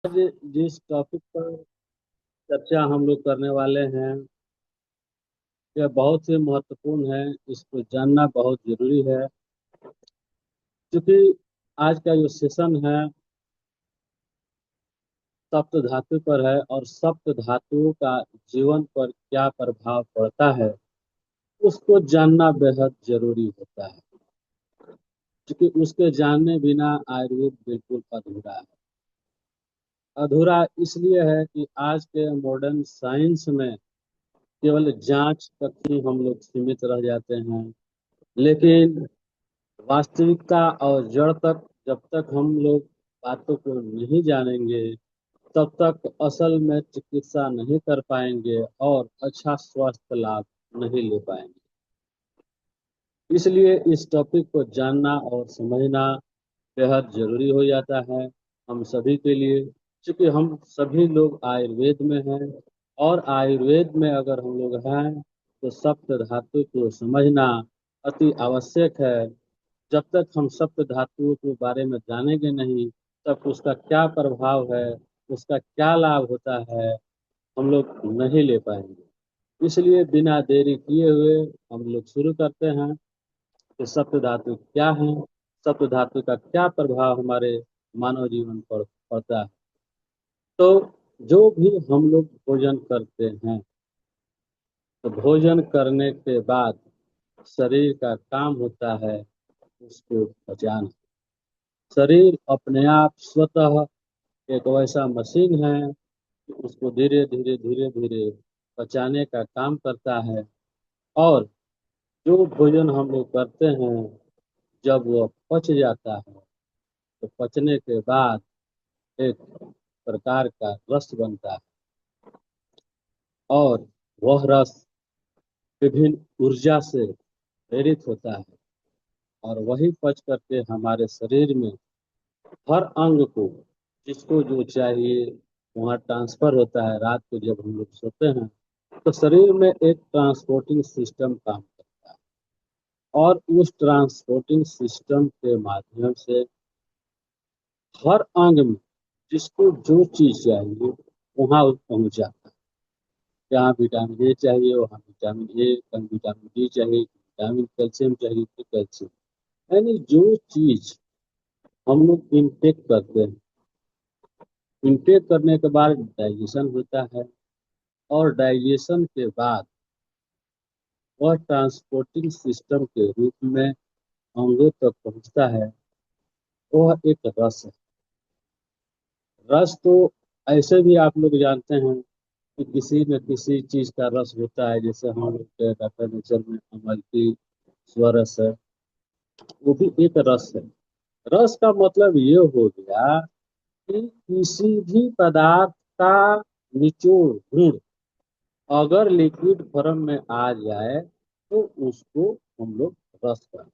आज जिस टॉपिक पर चर्चा हम लोग करने वाले हैं यह बहुत ही महत्वपूर्ण है। इसको जानना बहुत जरूरी है क्योंकि आज का जो सेशन है सप्त धातु पर है और सप्त धातुओं का जीवन पर क्या प्रभाव पड़ता है उसको जानना बेहद जरूरी होता है, क्योंकि उसके जानने बिना आयुर्वेद बिल्कुल अधूरा है। अधूरा इसलिए है कि आज के मॉडर्न साइंस में केवल जांच तक ही हम लोग सीमित रह जाते हैं, लेकिन वास्तविकता और जड़ तक जब तक हम लोग बातों को नहीं जानेंगे तब तक असल में चिकित्सा नहीं कर पाएंगे और अच्छा स्वास्थ्य लाभ नहीं ले पाएंगे। इसलिए इस टॉपिक को जानना और समझना बेहद जरूरी हो जाता है हम सभी के लिए, क्योंकि हम सभी लोग आयुर्वेद में हैं और आयुर्वेद में अगर हम लोग हैं तो सप्त धातु को समझना अति आवश्यक है। जब तक हम सप्त धातुओं के बारे में जानेंगे नहीं तब उसका क्या प्रभाव है, उसका क्या लाभ होता है, हम लोग नहीं ले पाएंगे। इसलिए बिना देरी किए हुए हम लोग शुरू करते हैं कि सप्त धातु क्या है, सप्त धातु का क्या प्रभाव हमारे मानव जीवन पर पड़ता है। तो जो भी हम लोग भोजन करते हैं तो भोजन करने के बाद शरीर का काम होता है उसको पचाना। शरीर अपने आप स्वतः एक वैसा मशीन है कि उसको धीरे धीरे धीरे धीरे पचाने का काम करता है। और जो भोजन हम लोग करते हैं जब वह पच जाता है तो पचने के बाद एक प्रकार का रस बनता है और वह रस विभिन्न ऊर्जा से प्रेरित होता है और वही पच करके हमारे शरीर में हर अंग को जिसको जो चाहिए वहाँ ट्रांसफर होता है। रात को जब हम लोग सोते हैं तो शरीर में एक ट्रांसपोर्टिंग सिस्टम काम करता है और उस ट्रांसपोर्टिंग सिस्टम के माध्यम से हर अंग में जिसको जो चीज चाहिए वहाँ वो पहुंच जाता है। जहाँ विटामिन ए चाहिए वहाँ विटामिन ए, कहीं विटामिन डी चाहिए, विटामिन कैल्शियम चाहिए तो कैल्शियम। यानी जो चीज हम लोग इनटेक करते हैं, इनटेक करने के बाद डाइजेशन होता है और डाइजेशन के बाद वह ट्रांसपोर्टिंग सिस्टम के रूप में अंगों तक पहुंचता है। वह एक रस है। रस तो ऐसे भी आप लोग जानते हैं कि किसी न किसी चीज का रस होता है। जैसे हम लोग के डॉक्टर नेचर में अमल की स्वरस है, वो भी एक रस है। रस का मतलब ये हो गया कि किसी भी पदार्थ का निचोड़ गुण अगर लिक्विड फॉर्म में आ जाए तो उसको हम लोग रस कहते हैं।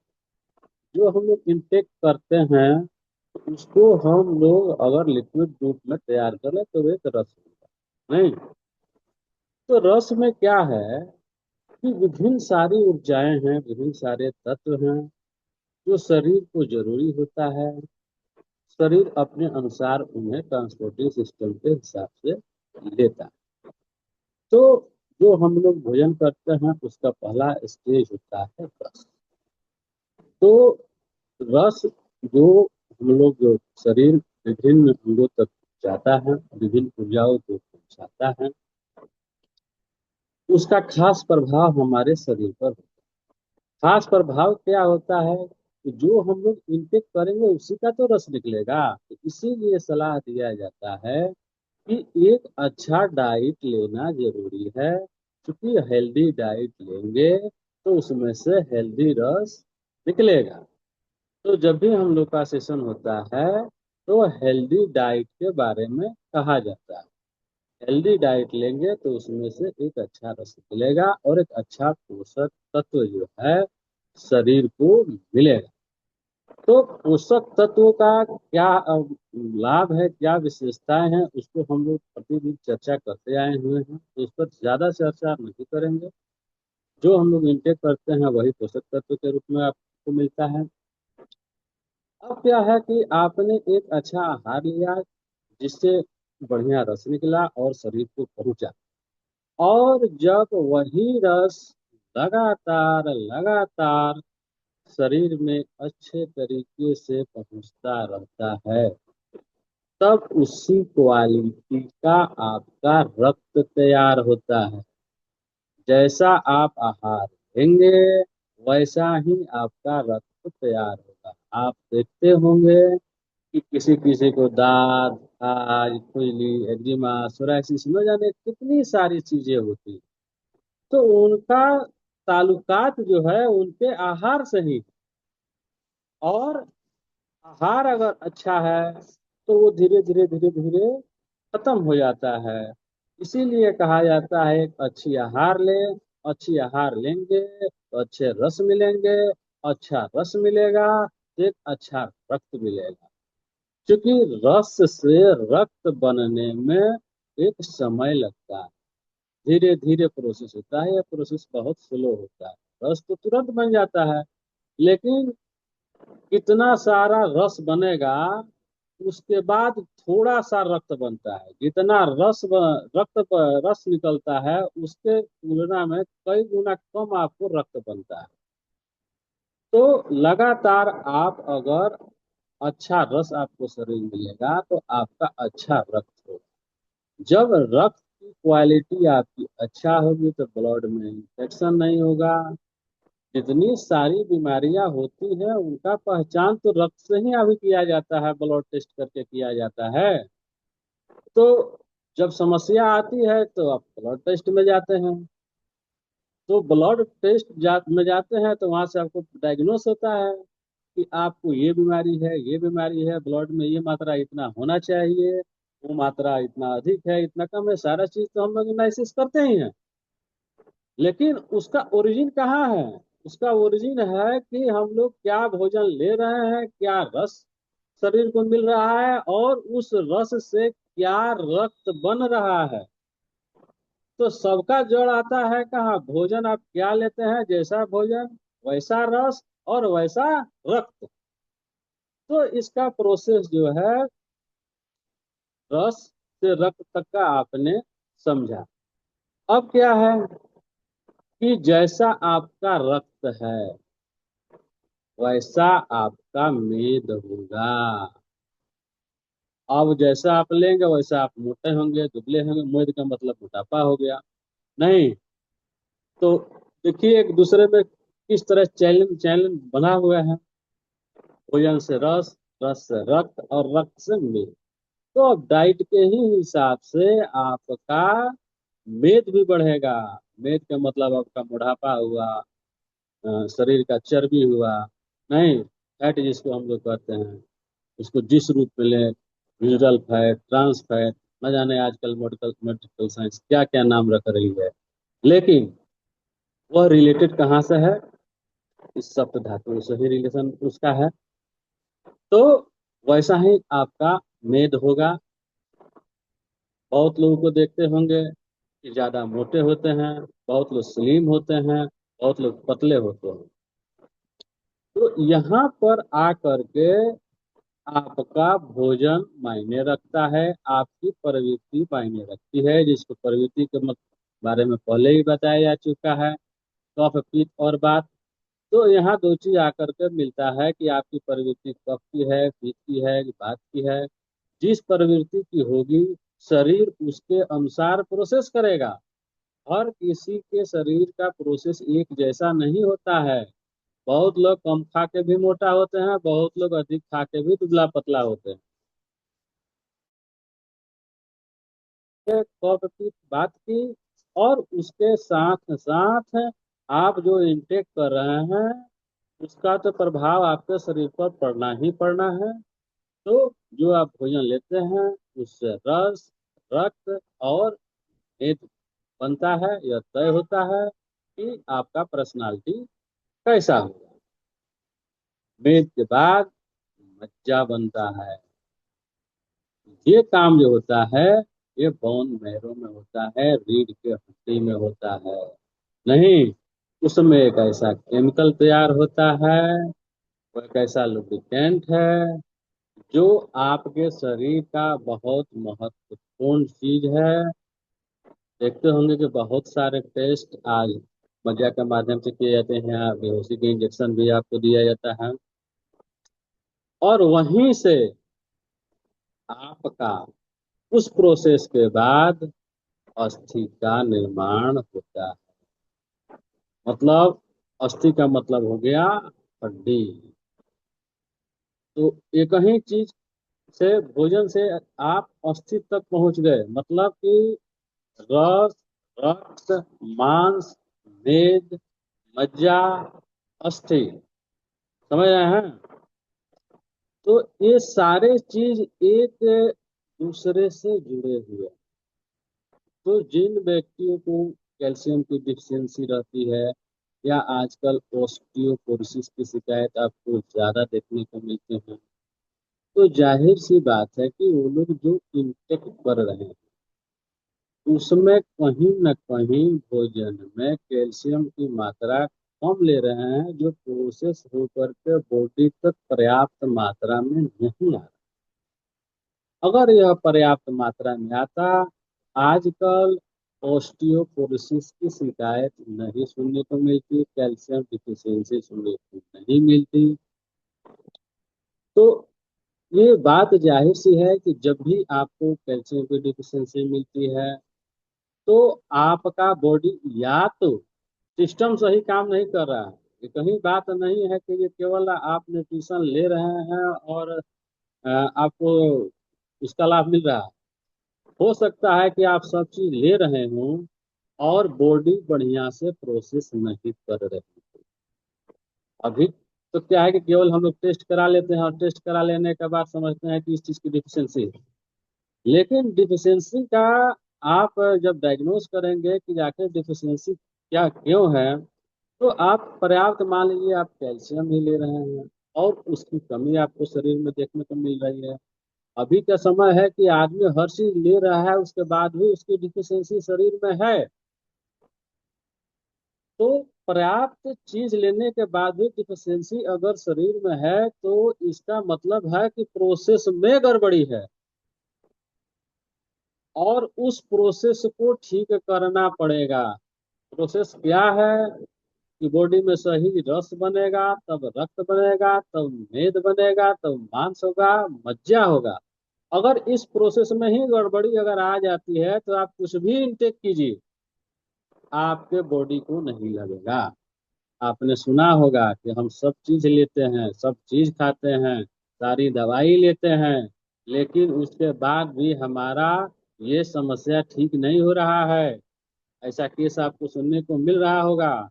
जो हम लोग इंटेक करते हैं तो उसको हम लोग अगर लिक्विड रूप में तैयार करें तो एक रस होगा नहीं। तो रस में क्या है कि विभिन्न सारी ऊर्जाएं हैं, विभिन्न सारे तत्व हैं जो शरीर को जरूरी होता है। शरीर अपने अनुसार उन्हें ट्रांसपोर्टिंग सिस्टम के हिसाब से लेता है। तो जो हम लोग भोजन करते हैं उसका पहला स्टेज होता है रस। तो रस जो हम लोग जो शरीर विभिन्न अंगों तक जाता है, विभिन्न ऊर्जाओं को पहुंचाता है, उसका खास प्रभाव हमारे शरीर पर होता है। खास प्रभाव क्या होता है कि जो हम लोग इनटेक करेंगे उसी का तो रस निकलेगा। तो इसीलिए सलाह दिया जाता है कि एक अच्छा डाइट लेना जरूरी है, क्योंकि हेल्दी डाइट लेंगे तो उसमें से हेल्दी रस निकलेगा। तो जब भी हम लोग का सेशन होता है तो हेल्दी डाइट के बारे में कहा जाता है। हेल्दी डाइट लेंगे तो उसमें से एक अच्छा रस मिलेगा और एक अच्छा पोषक तत्व जो है शरीर को मिलेगा। तो पोषक तत्वों का क्या लाभ है, क्या विशेषताएं हैं, उसको हम लोग प्रतिदिन चर्चा करते आए हुए हैं, तो उस पर ज्यादा चर्चा नहीं करेंगे। जो हम लोग इंटेक करते हैं वही पोषक तत्व के रूप में आपको मिलता है। अब क्या है कि आपने एक अच्छा आहार लिया जिससे बढ़िया रस निकला और शरीर को पहुंचा। और जब वही रस लगातार लगातार शरीर में अच्छे तरीके से पहुंचता रहता है, तब उसी क्वालिटी का आपका रक्त तैयार होता है। जैसा आप आहार लेंगे वैसा ही आपका रक्त तैयार होगा। आप देखते होंगे कि किसी किसी को दाद, खाज, खुजली, एक्जिमा, सोराइसिस, न जाने कितनी सारी चीजें होती हैं। तो उनका ताल्लुकात जो है उनके आहार से ही। और आहार अगर अच्छा है तो वो धीरे धीरे धीरे धीरे खत्म हो जाता है। इसीलिए कहा जाता है एक अच्छी आहार ले, अच्छी आहार लेंगे तो अच्छे रस मिलेंगे, अच्छा रस मिलेगा तो एक अच्छा रक्त मिलेगा। क्योंकि रस से रक्त बनने में एक समय लगता है, धीरे धीरे प्रोसेस होता है। यह प्रोसेस बहुत स्लो होता है। रस तो तुरंत बन जाता है, लेकिन कितना सारा रस बनेगा उसके बाद थोड़ा सा रक्त बनता है। जितना रस निकलता है उसके तुलना में कई गुना कम आपको रक्त बनता है। तो लगातार आप अगर अच्छा रस आपको शरीर मिलेगा तो आपका अच्छा रक्त होगा। जब रक्त की क्वालिटी आपकी अच्छा होगी तो ब्लड में इंफेक्शन नहीं होगा। जितनी सारी बीमारियां होती हैं उनका पहचान तो रक्त से ही अभी किया जाता है, ब्लड टेस्ट करके किया जाता है। तो जब समस्या आती है तो आप ब्लड टेस्ट में जाते हैं। तो ब्लड टेस्ट में जाते हैं तो वहां से आपको डायग्नोस होता है कि आपको ये बीमारी है, ये बीमारी है, ब्लड में ये मात्रा इतना होना चाहिए, वो मात्रा इतना अधिक है, इतना कम है। सारा चीज तो हम लोग एनालिसिस करते ही हैं। लेकिन उसका ओरिजिन कहाँ है? उसका ओरिजिन है कि हम लोग क्या भोजन ले रहे हैं, क्या रस शरीर को मिल रहा है, और उस रस से क्या रक्त बन रहा है। तो सबका जड़ आता है कहाँ? भोजन आप क्या लेते हैं, जैसा भोजन वैसा रस और वैसा रक्त। तो इसका प्रोसेस जो है रस से रक्त तक का आपने समझा। अब क्या है कि जैसा आपका रक्त है वैसा आपका मेद होगा। अब जैसा आप लेंगे वैसा आप मोटे होंगे, दुबले होंगे। मेद का मतलब मोटापा हो गया नहीं। तो देखिए एक दूसरे में किस तरह चैलेंज चैलेंज बना हुआ है। भोजन से रस, रस से रक्त और रक्त से मेद। तो अब डाइट के ही हिसाब से आपका मेद भी बढ़ेगा। मेद का मतलब आपका मोटापा हुआ, शरीर का चर्बी हुआ नहीं, फैट जिसको हम लोग कहते हैं। उसको जिस रूप में लें, मिनरल फैट, ट्रांस फैट, न जाने आजकल मेडिकल मेडिकल साइंस क्या क्या नाम रख रही है। लेकिन वह रिलेटेड कहाँ से है? इस सप्त धातु से ही रिलेशन उसका है। तो वैसा ही आपका मेद होगा। बहुत लोगों को देखते होंगे कि ज्यादा मोटे होते हैं, बहुत लोग स्लिम होते हैं, बहुत लोग पतले होते हैं। तो यहाँ पर आकर के आपका भोजन मायने रखता है, आपकी प्रवृत्ति मायने रखती है, जिसको प्रवृत्ति के बारे में पहले ही बताया जा चुका है। कफ, पित्त और वात। तो यहाँ दो चीज आकर के मिलता है कि आपकी प्रवृत्ति कफ की है, पित्त की है, कि वात की है। जिस प्रवृत्ति की होगी शरीर उसके अनुसार प्रोसेस करेगा। हर किसी के शरीर का प्रोसेस एक जैसा नहीं होता है। बहुत लोग कम खा के भी मोटा होते हैं, बहुत लोग अधिक खा के भी दुबला पतला होते हैं। ये कफ की बात की। और उसके साथ साथ आप जो इनटेक कर रहे हैं उसका तो प्रभाव आपके शरीर पर पड़ना ही पड़ना है। तो जो आप भोजन लेते हैं उससे रस, रक्त और मेद बनता है। यह तय होता है कि आपका पर्सनालिटी कैसा होगा। मेद के बाद मज्जा बनता है। ये काम जो होता है ये बोन मैरो में होता है, रीढ़ के हड्डी में होता है नहीं। उसमें एक ऐसा केमिकल तैयार होता है, वो एक ऐसा लुब्रिकेंट है जो आपके शरीर का बहुत महत्व महत्वपूर्ण चीज है। देखते होंगे कि बहुत सारे टेस्ट आज मज्जा के माध्यम से किए जाते हैं, बेहोशी के इंजेक्शन भी आपको दिया जाता है, और वहीं से आपका उस प्रोसेस के बाद अस्थि का निर्माण होता है। मतलब अस्थि का मतलब हो गया हड्डी। तो एक ही चीज से, भोजन से आप अस्थि तक पहुंच गए, मतलब कि रस, रक्त, मांस, मेद, मज्जा, अस्थि, समझ रहे हैं? तो ये सारे चीज एक दूसरे से जुड़े हुए हैं। तो जिन व्यक्तियों को कैल्शियम की डिफिशियंसी रहती है, या आजकल ऑस्टियोपोरोसिस की शिकायत आपको ज्यादा देखने को मिलते हैं, तो जाहिर सी बात है कि वो लोग जो इनटेक कर रहे हैं उसमें कहीं न कहीं भोजन में कैल्शियम की मात्रा कम ले रहे हैं, जो प्रोसेस होकर के बॉडी तक पर्याप्त मात्रा में नहीं आ रहा। अगर यह पर्याप्त मात्रा में आता, आजकल ऑस्टियोपोरोसिस की शिकायत नहीं सुनने को मिलती, कैल्शियम डिफिशियंसी सुनने को नहीं मिलती। तो ये बात जाहिर सी है कि जब भी आपको कैल्शियम की डिफिशियंसी मिलती है, तो आपका बॉडी या तो सिस्टम सही काम नहीं कर रहा है। ये कहीं बात नहीं है कि ये केवल आप न्यूट्रिशन ले रहे हैं और आपको उसका लाभ मिल रहा है। हो सकता है कि आप सब चीज ले रहे हों और बॉडी बढ़िया से प्रोसेस नहीं कर रही। अभी तो क्या है कि केवल हम लोग टेस्ट करा लेते हैं, और टेस्ट करा लेने के बाद समझते हैं कि इस चीज की डिफिशियंसी है। लेकिन डिफिशियंसी का आप जब डायग्नोज करेंगे कि आखिर डिफिशियंसी क्या क्यों है, तो आप पर्याप्त मान लीजिए आप कैल्शियम ही ले रहे हैं और उसकी कमी आपको शरीर में देखने को मिल रही है। अभी का समय है कि आदमी हर चीज ले रहा है, उसके बाद भी उसकी डिफिशियंसी शरीर में है। तो पर्याप्त चीज लेने के बाद भी डिफिशियंसी अगर शरीर में है, तो इसका मतलब है कि प्रोसेस में गड़बड़ी है, और उस प्रोसेस को ठीक करना पड़ेगा। प्रोसेस क्या है कि बॉडी में सही रस बनेगा, तब रक्त बनेगा, तब मेद बनेगा, तब मांस होगा, मज्जा होगा। अगर इस प्रोसेस में ही गड़बड़ी अगर आ जाती है, तो आप कुछ भी इंटेक कीजिए, आपके बॉडी को नहीं लगेगा। आपने सुना होगा कि हम सब चीज लेते हैं, सब चीज खाते हैं, सारी दवाई लेते हैं, लेकिन उसके बाद भी हमारा ये समस्या ठीक नहीं हो रहा है। ऐसा केस आपको सुनने को मिल रहा होगा।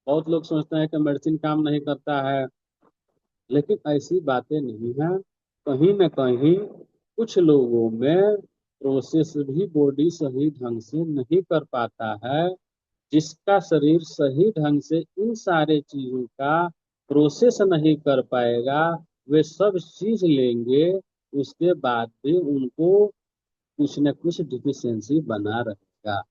बहुत लोग सोचते हैं कि मेडिसिन काम नहीं करता है, लेकिन ऐसी बातें नहीं हैं। कहीं न कहीं कुछ लोगों में प्रोसेस भी बॉडी सही ढंग से नहीं कर पाता है। जिसका शरीर सही ढंग से इन सारे चीजों का प्रोसेस नहीं कर पाएगा, वे सब चीज लेंगे, उसके बाद भी उनको कुछ न कुछ डिफिशियंसी बना रहेगा।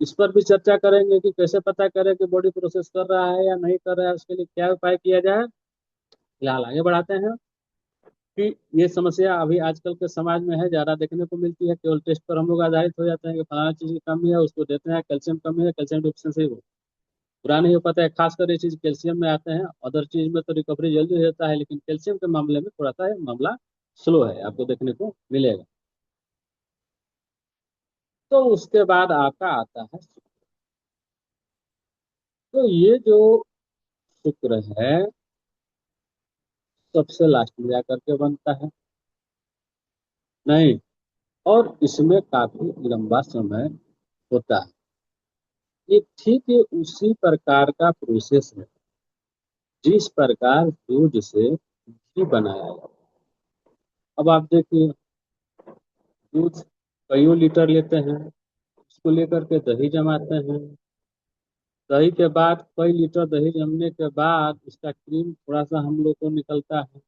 इस पर भी चर्चा करेंगे कि कैसे पता करें कि बॉडी प्रोसेस कर रहा है या नहीं कर रहा है, उसके लिए क्या उपाय किया जाए। फिलहाल आगे बढ़ाते हैं कि ये समस्या अभी आजकल के समाज में है, ज्यादा देखने को मिलती है। केवल टेस्ट पर हम लोग आधारित हो जाते हैं कि फलाना चीज की कमी है, उसको देते हैं, कैल्शियम कमी है, कैल्शियम डिफिशियंसी हो, पूरा नहीं हो पाता है। खासकर ये चीज कैल्शियम में आते हैं, अदर चीज में तो रिकवरी जल्दी हो जाता है, लेकिन कैल्शियम के मामले में थोड़ा सा ये मामला स्लो है, आपको देखने को मिलेगा। तो उसके बाद आपका आता है शुक्र। तो ये जो शुक्र है, सबसे लास्ट में जाकर के बनता है, नहीं, और इसमें काफी लंबा समय होता है। ये ठीक है उसी प्रकार का प्रोसेस है जिस प्रकार दूध से घी बनाया जाता है। अब आप देखिए, दूध कईयों लीटर लेते हैं, उसको लेकर के दही जमाते हैं। दही के बाद कई लीटर दही जमने के बाद उसका क्रीम थोड़ा सा हम लोग को निकलता है,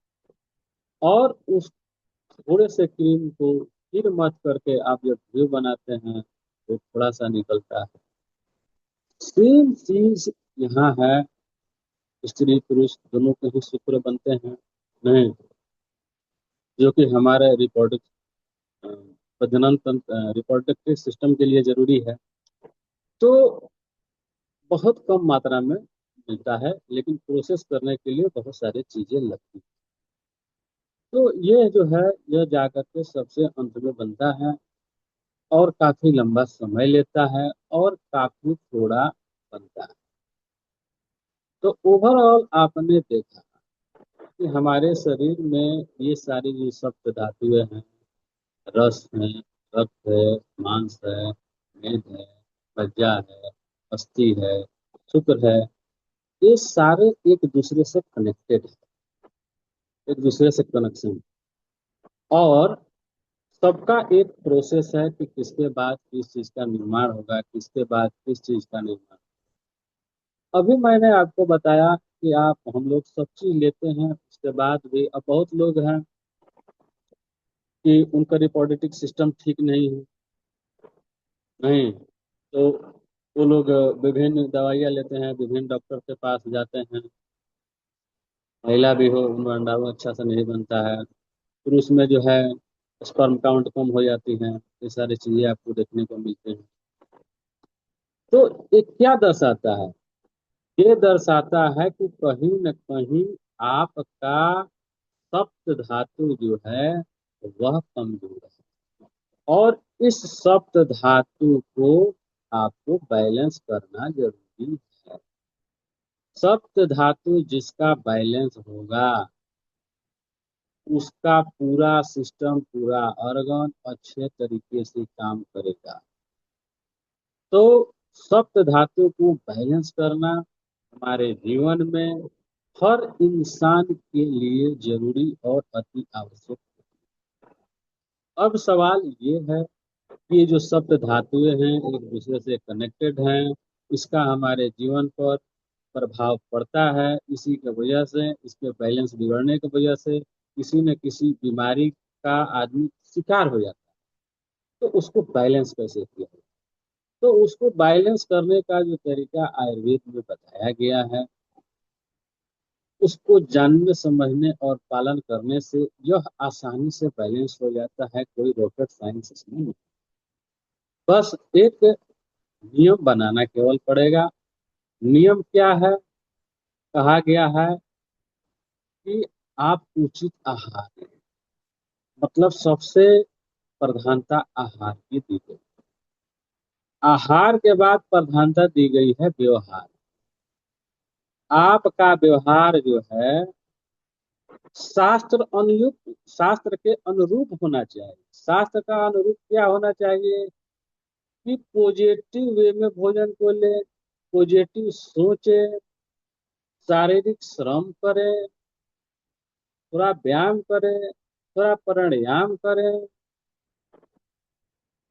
और उस थोड़े से क्रीम को फिर मथ करके आप जब घी बनाते हैं तो थोड़ा सा निकलता है। सेम चीज यहाँ है, स्त्री पुरुष दोनों के ही शुक्र बनते हैं, नहीं, जो कि हमारे रिकॉर्ड प्रजनन तंत्र रिप्रोडक्टिव सिस्टम के लिए जरूरी है। तो बहुत कम मात्रा में मिलता है, लेकिन प्रोसेस करने के लिए बहुत सारी चीजें लगती हैं। तो ये जो है, यह जाकर के सबसे अंत में बनता है और काफी लंबा समय लेता है और काफी थोड़ा बनता है। तो ओवरऑल आपने देखा कि हमारे शरीर में ये सारी जो सप्त धातुएं हैं, रस है, रक्त है, मांस है, मेद है, मज्जा है, अस्थि है, शुक्र है, ये सारे एक दूसरे से कनेक्टेड है, एक दूसरे से कनेक्शन। और सबका एक प्रोसेस है कि किसके बाद किस चीज का निर्माण होगा, किसके बाद किस चीज का निर्माण। अभी मैंने आपको बताया कि आप हम लोग सब चीज लेते हैं, उसके बाद भी अब बहुत लोग हैं कि उनका रिप्रोडक्टिव सिस्टम ठीक नहीं है, नहीं, तो वो लोग विभिन्न दवाइयाँ लेते हैं, विभिन्न डॉक्टर के पास जाते हैं। महिला भी हो, उनका अंडाणु अच्छा से नहीं बनता है, पुरुष में जो है स्पर्म काउंट कम हो जाती है, ये सारी चीजें आपको देखने को मिलते हैं। तो ये क्या दर्शाता है? ये दर्शाता है कि कहीं न कहीं आपका सप्त धातु जो है वह कमजोर है, और इस सप्त धातु को आपको बैलेंस करना जरूरी है। सप्त धातु जिसका बैलेंस होगा, उसका पूरा सिस्टम, पूरा ऑर्गन अच्छे तरीके से काम करेगा। तो सप्त धातु को बैलेंस करना हमारे जीवन में हर इंसान के लिए जरूरी और अति आवश्यक। अब सवाल ये है कि ये जो सप्त धातुएं हैं एक दूसरे से कनेक्टेड हैं, इसका हमारे जीवन पर प्रभाव पड़ता है। इसी की वजह से, इसके बैलेंस बिगड़ने की वजह से किसी न किसी बीमारी का आदमी शिकार हो जाता है। तो उसको बैलेंस कैसे किया जाए? तो उसको बैलेंस करने का जो तरीका आयुर्वेद में बताया गया है, उसको जानने, समझने और पालन करने से यह आसानी से बैलेंस हो जाता है। कोई रॉकेट साइंस नहीं है। बस एक नियम बनाना केवल पड़ेगा। नियम क्या है? कहा गया है कि आप उचित आहार लें। मतलब सबसे प्रधानता आहार की दी गई। आहार के बाद प्रधानता दी गई है व्यवहार। आपका व्यवहार जो है शास्त्र के अनुरूप होना चाहिए। शास्त्र का अनुरूप क्या होना चाहिए? कि पॉजिटिव वे में भोजन को ले, पॉजिटिव सोचे, शारीरिक श्रम करे, थोड़ा व्यायाम करे, थोड़ा प्राणायाम करे।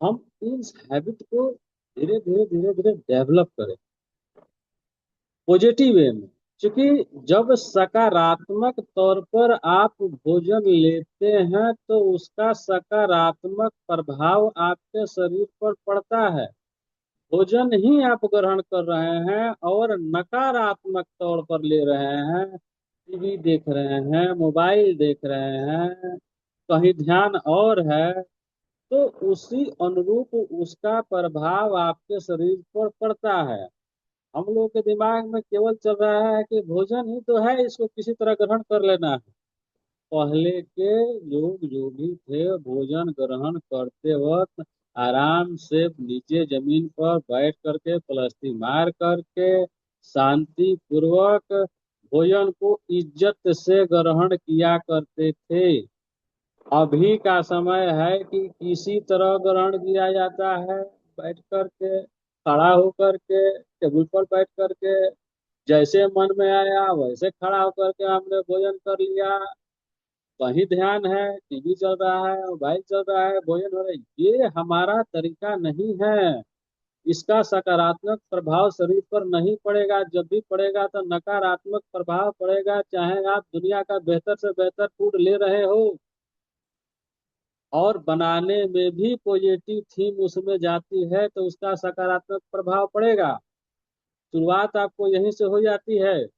हम इस हैबिट को धीरे धीरे धीरे धीरे डेवलप करें पॉजिटिव वे में। क्योंकि जब सकारात्मक तौर पर आप भोजन लेते हैं तो उसका सकारात्मक प्रभाव आपके शरीर पर पड़ता है। भोजन ही आप ग्रहण कर रहे हैं और नकारात्मक तौर पर ले रहे हैं, टीवी देख रहे हैं, मोबाइल देख रहे हैं, कहीं ध्यान और है, तो उसी अनुरूप उसका प्रभाव आपके शरीर पर पड़ता है। हम लोग के दिमाग में केवल चल रहा है कि भोजन ही तो है, इसको किसी तरह ग्रहण कर लेना है। पहले के लोग जो भी थे, भोजन ग्रहण करते वक्त आराम से नीचे जमीन पर बैठ करके पलस्ती मार करके शांति पूर्वक भोजन को इज्जत से ग्रहण किया करते थे। अभी का समय है कि किसी तरह ग्रहण किया जाता है, बैठ करके, खड़ा होकर के, टेबल पर बैठ करके, जैसे मन में आया वैसे खड़ा होकर के हमने भोजन कर लिया। कहीं ध्यान है, टीवी चल रहा है, मोबाइल चल रहा है, भोजन हो रहा है। ये हमारा तरीका नहीं है। इसका सकारात्मक प्रभाव शरीर पर नहीं पड़ेगा। जब भी पड़ेगा तो नकारात्मक प्रभाव पड़ेगा, चाहे आप दुनिया का बेहतर से बेहतर फूड ले रहे हो और बनाने में भी पॉजिटिव थीम उसमें जाती है तो उसका सकारात्मक प्रभाव पड़ेगा। शुरुआत आपको यहीं से हो जाती है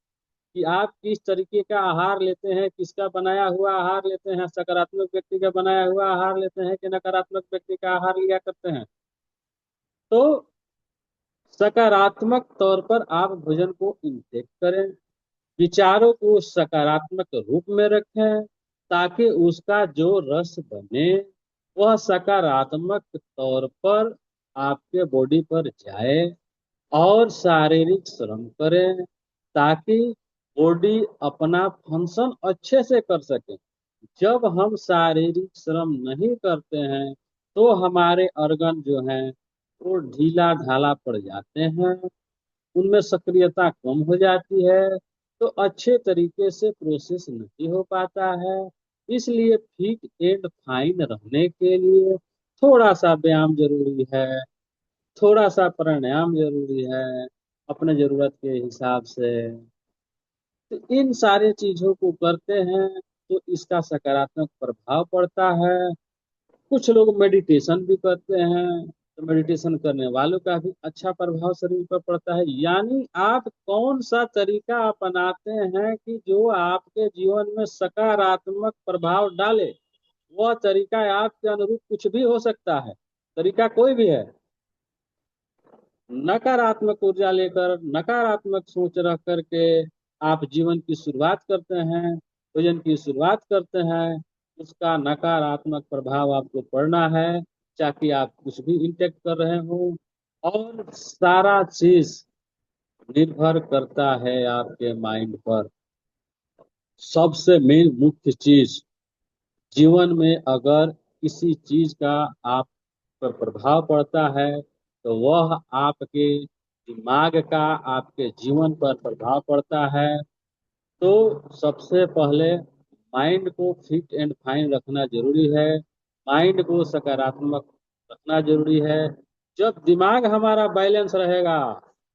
कि आप किस तरीके का आहार लेते हैं, किसका बनाया हुआ आहार लेते हैं, सकारात्मक व्यक्ति का बनाया हुआ आहार लेते हैं कि नकारात्मक व्यक्ति का आहार लिया करते हैं। तो सकारात्मक तौर पर आप भोजन को इंटेक करें, विचारों को सकारात्मक रूप में रखें, ताकि उसका जो रस बने वह सकारात्मक तौर पर आपके बॉडी पर जाए, और शारीरिक श्रम करें ताकि बॉडी अपना फंक्शन अच्छे से कर सके। जब हम शारीरिक श्रम नहीं करते हैं तो हमारे organ जो हैं वो ढीला ढाला पड़ जाते हैं, उनमें सक्रियता कम हो जाती है, तो अच्छे तरीके से प्रोसेस नहीं हो पाता है। इसलिए फिट एंड फाइन रहने के लिए थोड़ा सा व्यायाम जरूरी है, थोड़ा सा प्राणायाम जरूरी है अपने जरूरत के हिसाब से। तो इन सारे चीजों को करते हैं तो इसका सकारात्मक प्रभाव पड़ता है। कुछ लोग मेडिटेशन भी करते हैं, तो मेडिटेशन करने वालों का भी अच्छा प्रभाव शरीर पर पड़ता है। यानी आप कौन सा तरीका अपनाते हैं कि जो आपके जीवन में सकारात्मक प्रभाव डाले, वह तरीका आपके अनुरूप कुछ भी हो सकता है, तरीका कोई भी है। नकारात्मक ऊर्जा लेकर, नकारात्मक सोच रख करके आप जीवन की शुरुआत करते हैं, भोजन की शुरुआत करते हैं, उसका नकारात्मक प्रभाव आपको पड़ना है, चाहे आप कुछ भी इंटेक्ट कर रहे हो। और सारा चीज निर्भर करता है आपके माइंड पर। सबसे मेन मुख्य चीज जीवन में, अगर किसी चीज का आप पर प्रभाव पड़ता है तो वह आपके दिमाग का आपके जीवन पर प्रभाव पड़ता है। तो सबसे पहले माइंड को फिट एंड फाइन रखना जरूरी है, माइंड को सकारात्मक रखना जरूरी है। जब दिमाग हमारा बैलेंस रहेगा,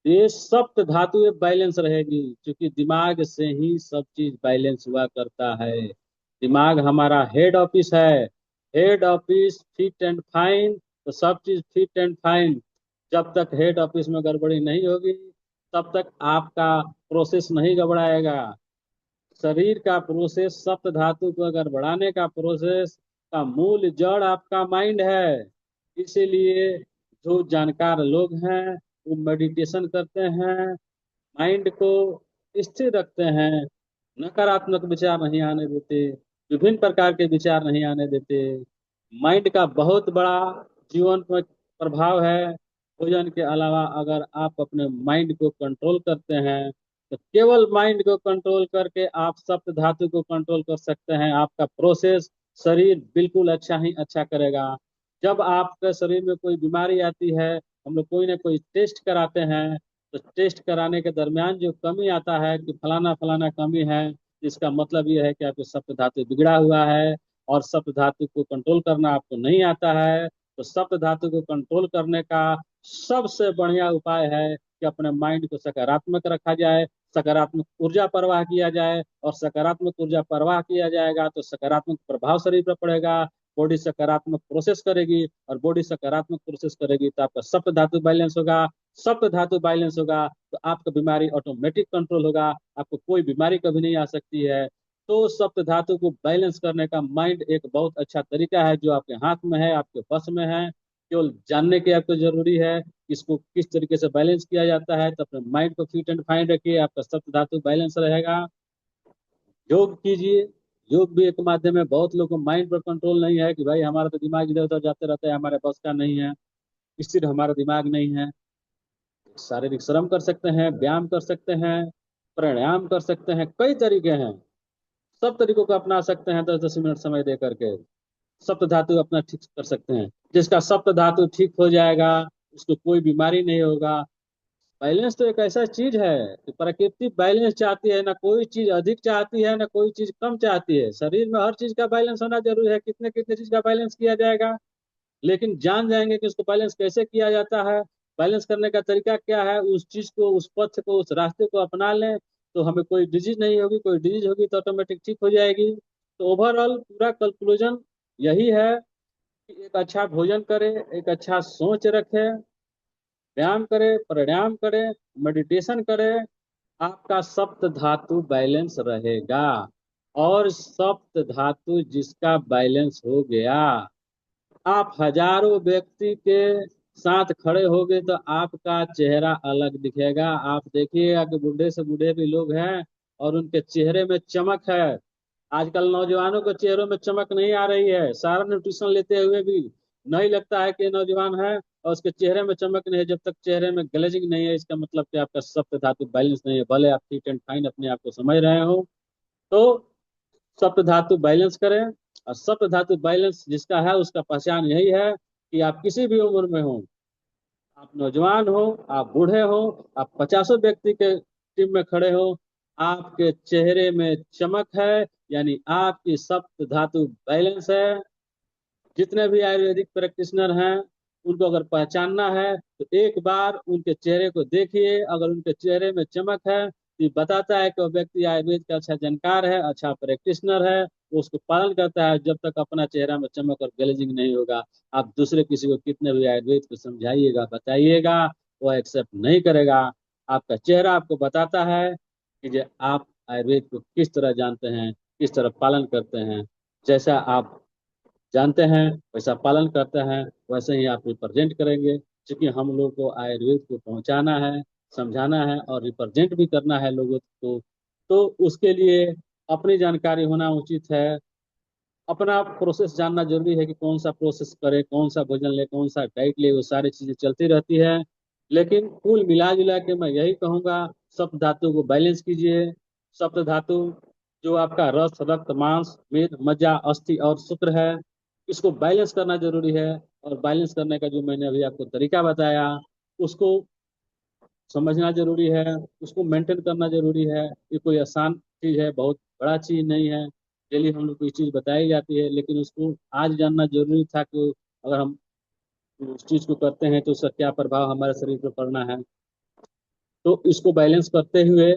ये सप्त धातु बैलेंस रहेगी, क्योंकि दिमाग से ही सब चीज बैलेंस हुआ करता है। दिमाग हमारा हेड ऑफिस है, head office fit and fine, तो सब चीज फिट एंड फाइन। जब तक हेड ऑफिस में गड़बड़ी नहीं होगी तब तक आपका प्रोसेस नहीं गड़बड़ाएगा। शरीर का प्रोसेस, सप्त धातु को अगर बढ़ाने का प्रोसेस का मूल जड़ आपका माइंड है। इसीलिए जो जानकार लोग हैं वो मेडिटेशन करते हैं, माइंड को स्थिर रखते हैं, नकारात्मक विचार नहीं आने देते, विभिन्न प्रकार के विचार नहीं आने देते। माइंड का बहुत बड़ा जीवन पर प्रभाव है। भोजन के अलावा अगर आप अपने माइंड को कंट्रोल करते हैं तो केवल माइंड को कंट्रोल करके आप सप्त धातु को कंट्रोल कर सकते हैं। आपका प्रोसेस शरीर बिल्कुल अच्छा ही अच्छा करेगा। जब आपके शरीर में कोई बीमारी आती है, हम लोग कोई ना कोई टेस्ट कराते हैं, तो टेस्ट कराने के दरमियान जो कमी आता है कि फलाना फलाना कमी है, इसका मतलब ये है कि आपके सप्त धातु बिगड़ा हुआ है और सप्त धातु को कंट्रोल करना आपको नहीं आता है। तो सप्त धातु को कंट्रोल करने का सबसे बढ़िया उपाय है कि अपने माइंड को सकारात्मक रखा जाए, सकारात्मक ऊर्जा प्रवाह किया जाए, और सकारात्मक ऊर्जा प्रवाह किया जाएगा तो सकारात्मक प्रभाव शरीर पर पड़ेगा। बॉडी सकारात्मक प्रोसेस करेगी, और बॉडी सकारात्मक प्रोसेस करेगी तो आपका सप्त धातु बैलेंस होगा। सप्त धातु बैलेंस होगा तो आपका बीमारी ऑटोमेटिक कंट्रोल होगा, आपको कोई बीमारी कभी नहीं आ सकती है। तो सप्त धातु को बैलेंस करने का माइंड एक बहुत अच्छा तरीका है जो आपके हाथ में है, आपके बस में है। केवल जानने की आपको जरूरी है कि इसको किस तरीके से बैलेंस किया जाता है। तो अपने माइंड को फिट एंड फाइन रखिए, आपका सप्त धातु बैलेंस रहेगा। योग कीजिए, योग भी एक माध्यम है। बहुत लोगों को माइंड पर कंट्रोल नहीं है कि भाई हमारा तो दिमाग इधर उधर जाते रहता है, हमारे बस का नहीं है, स्थिर हमारा दिमाग नहीं है। शारीरिक श्रम कर सकते हैं, व्यायाम कर सकते हैं, प्राणायाम कर सकते हैं, कई तरीके हैं। सब तरीकों को अपना सकते हैं 10-10 मिनट समय दे करके। सप्त धातु अपना ठीक कर सकते हैं। जिसका सप्त धातु ठीक हो जाएगा उसको कोई बीमारी नहीं होगा। बैलेंस तो एक ऐसा चीज है कि प्रकृति बैलेंस चाहती है, ना कोई चीज अधिक चाहती है ना कोई चीज कम चाहती है। शरीर में हर चीज का बैलेंस होना जरूरी है, कितने कितने चीज का बैलेंस किया जाएगा। लेकिन जान जाएंगे कि उसको बैलेंस कैसे किया जाता है, बैलेंस करने का तरीका क्या है, उस चीज को, उस पथ को, उस रास्ते को अपना लें तो हमें कोई डिजीज नहीं होगी। कोई डिजीज होगी तो ऑटोमेटिक ठीक हो जाएगी। तो ओवरऑल पूरा कंक्लूजन यही है कि एक अच्छा भोजन करें, एक अच्छा सोच रखें, व्यायाम करें, प्राणायाम करें, मेडिटेशन करें, आपका सप्त धातु बैलेंस रहेगा। और सप्त धातु जिसका बैलेंस हो गया, आप हजारों व्यक्ति के साथ खड़े होगे तो आपका चेहरा अलग दिखेगा। आप देखिएगा कि बूढ़े से बूढ़े भी लोग हैं और उनके चेहरे में चमक है। आजकल नौजवानों के चेहरों में चमक नहीं आ रही है, सारा न्यूट्रिशन लेते हुए भी नहीं लगता है कि ये नौजवान है, और उसके चेहरे में चमक नहीं है। जब तक चेहरे में ग्लेजिंग नहीं है, इसका मतलब कि आपका सप्त धातु बैलेंस नहीं है। भले आप फिट एंड फाइन अपने आप को समझ रहे हो, तो सप्त धातु बैलेंस करें। और सप्त धातु बैलेंस जिसका है उसका पहचान यही है कि आप किसी भी उम्र में हो, आप नौजवान हो, आप बूढ़े हो, आप पचासों व्यक्ति के टीम में खड़े हो, आपके चेहरे में चमक है, यानी आपकी सप्त धातु बैलेंस है। जितने भी आयुर्वेदिक प्रैक्टिशनर हैं, उनको अगर पहचानना है तो एक बार उनके चेहरे को देखिए। अगर उनके चेहरे में चमक है तो ये बताता है कि वो व्यक्ति आयुर्वेद का अच्छा जानकार है, अच्छा प्रैक्टिशनर है, वो उसको पालन करता है। जब तक अपना चेहरा में चमक और ग्लेजिंग नहीं होगा, आप दूसरे किसी को कितने भी आयुर्वेद को समझाइएगा, बताइएगा, वो एक्सेप्ट नहीं करेगा। आपका चेहरा आपको बताता है कि जो आप आयुर्वेद को किस तरह जानते हैं, किस तरह पालन करते हैं। जैसा आप जानते हैं वैसा पालन करते हैं, वैसे ही आप रिप्रेजेंट करेंगे। क्योंकि हम लोग को आयुर्वेद को पहुंचाना है, समझाना है और रिप्रेजेंट भी करना है लोगों को। तो उसके लिए अपनी जानकारी होना उचित है। अपना प्रोसेस जानना जरूरी है कि कौन सा प्रोसेस करे, कौन सा भोजन ले, कौन सा डाइट ले, वो सारी चीजें चलती रहती है। लेकिन कुल मिला जुला के मैं यही कहूंगा, सप्त धातु को बैलेंस कीजिए। सप्त धातु जो आपका रस, रक्त, मांस, मेद, मज्जा, अस्थि और शुक्र है, इसको बैलेंस करना जरूरी है। और बैलेंस करने का जो मैंने अभी आपको तरीका बताया, उसको समझना जरूरी है, उसको मेंटेन करना जरूरी है। ये कोई आसान चीज है, बहुत बड़ा चीज नहीं है। डेली हम लोग को ये चीज बताई जाती है, लेकिन उसको आज जानना जरूरी था कि अगर हम उस चीज को करते हैं तो उसका क्या प्रभाव हमारे शरीर पर पड़ना है। तो इसको बैलेंस करते हुए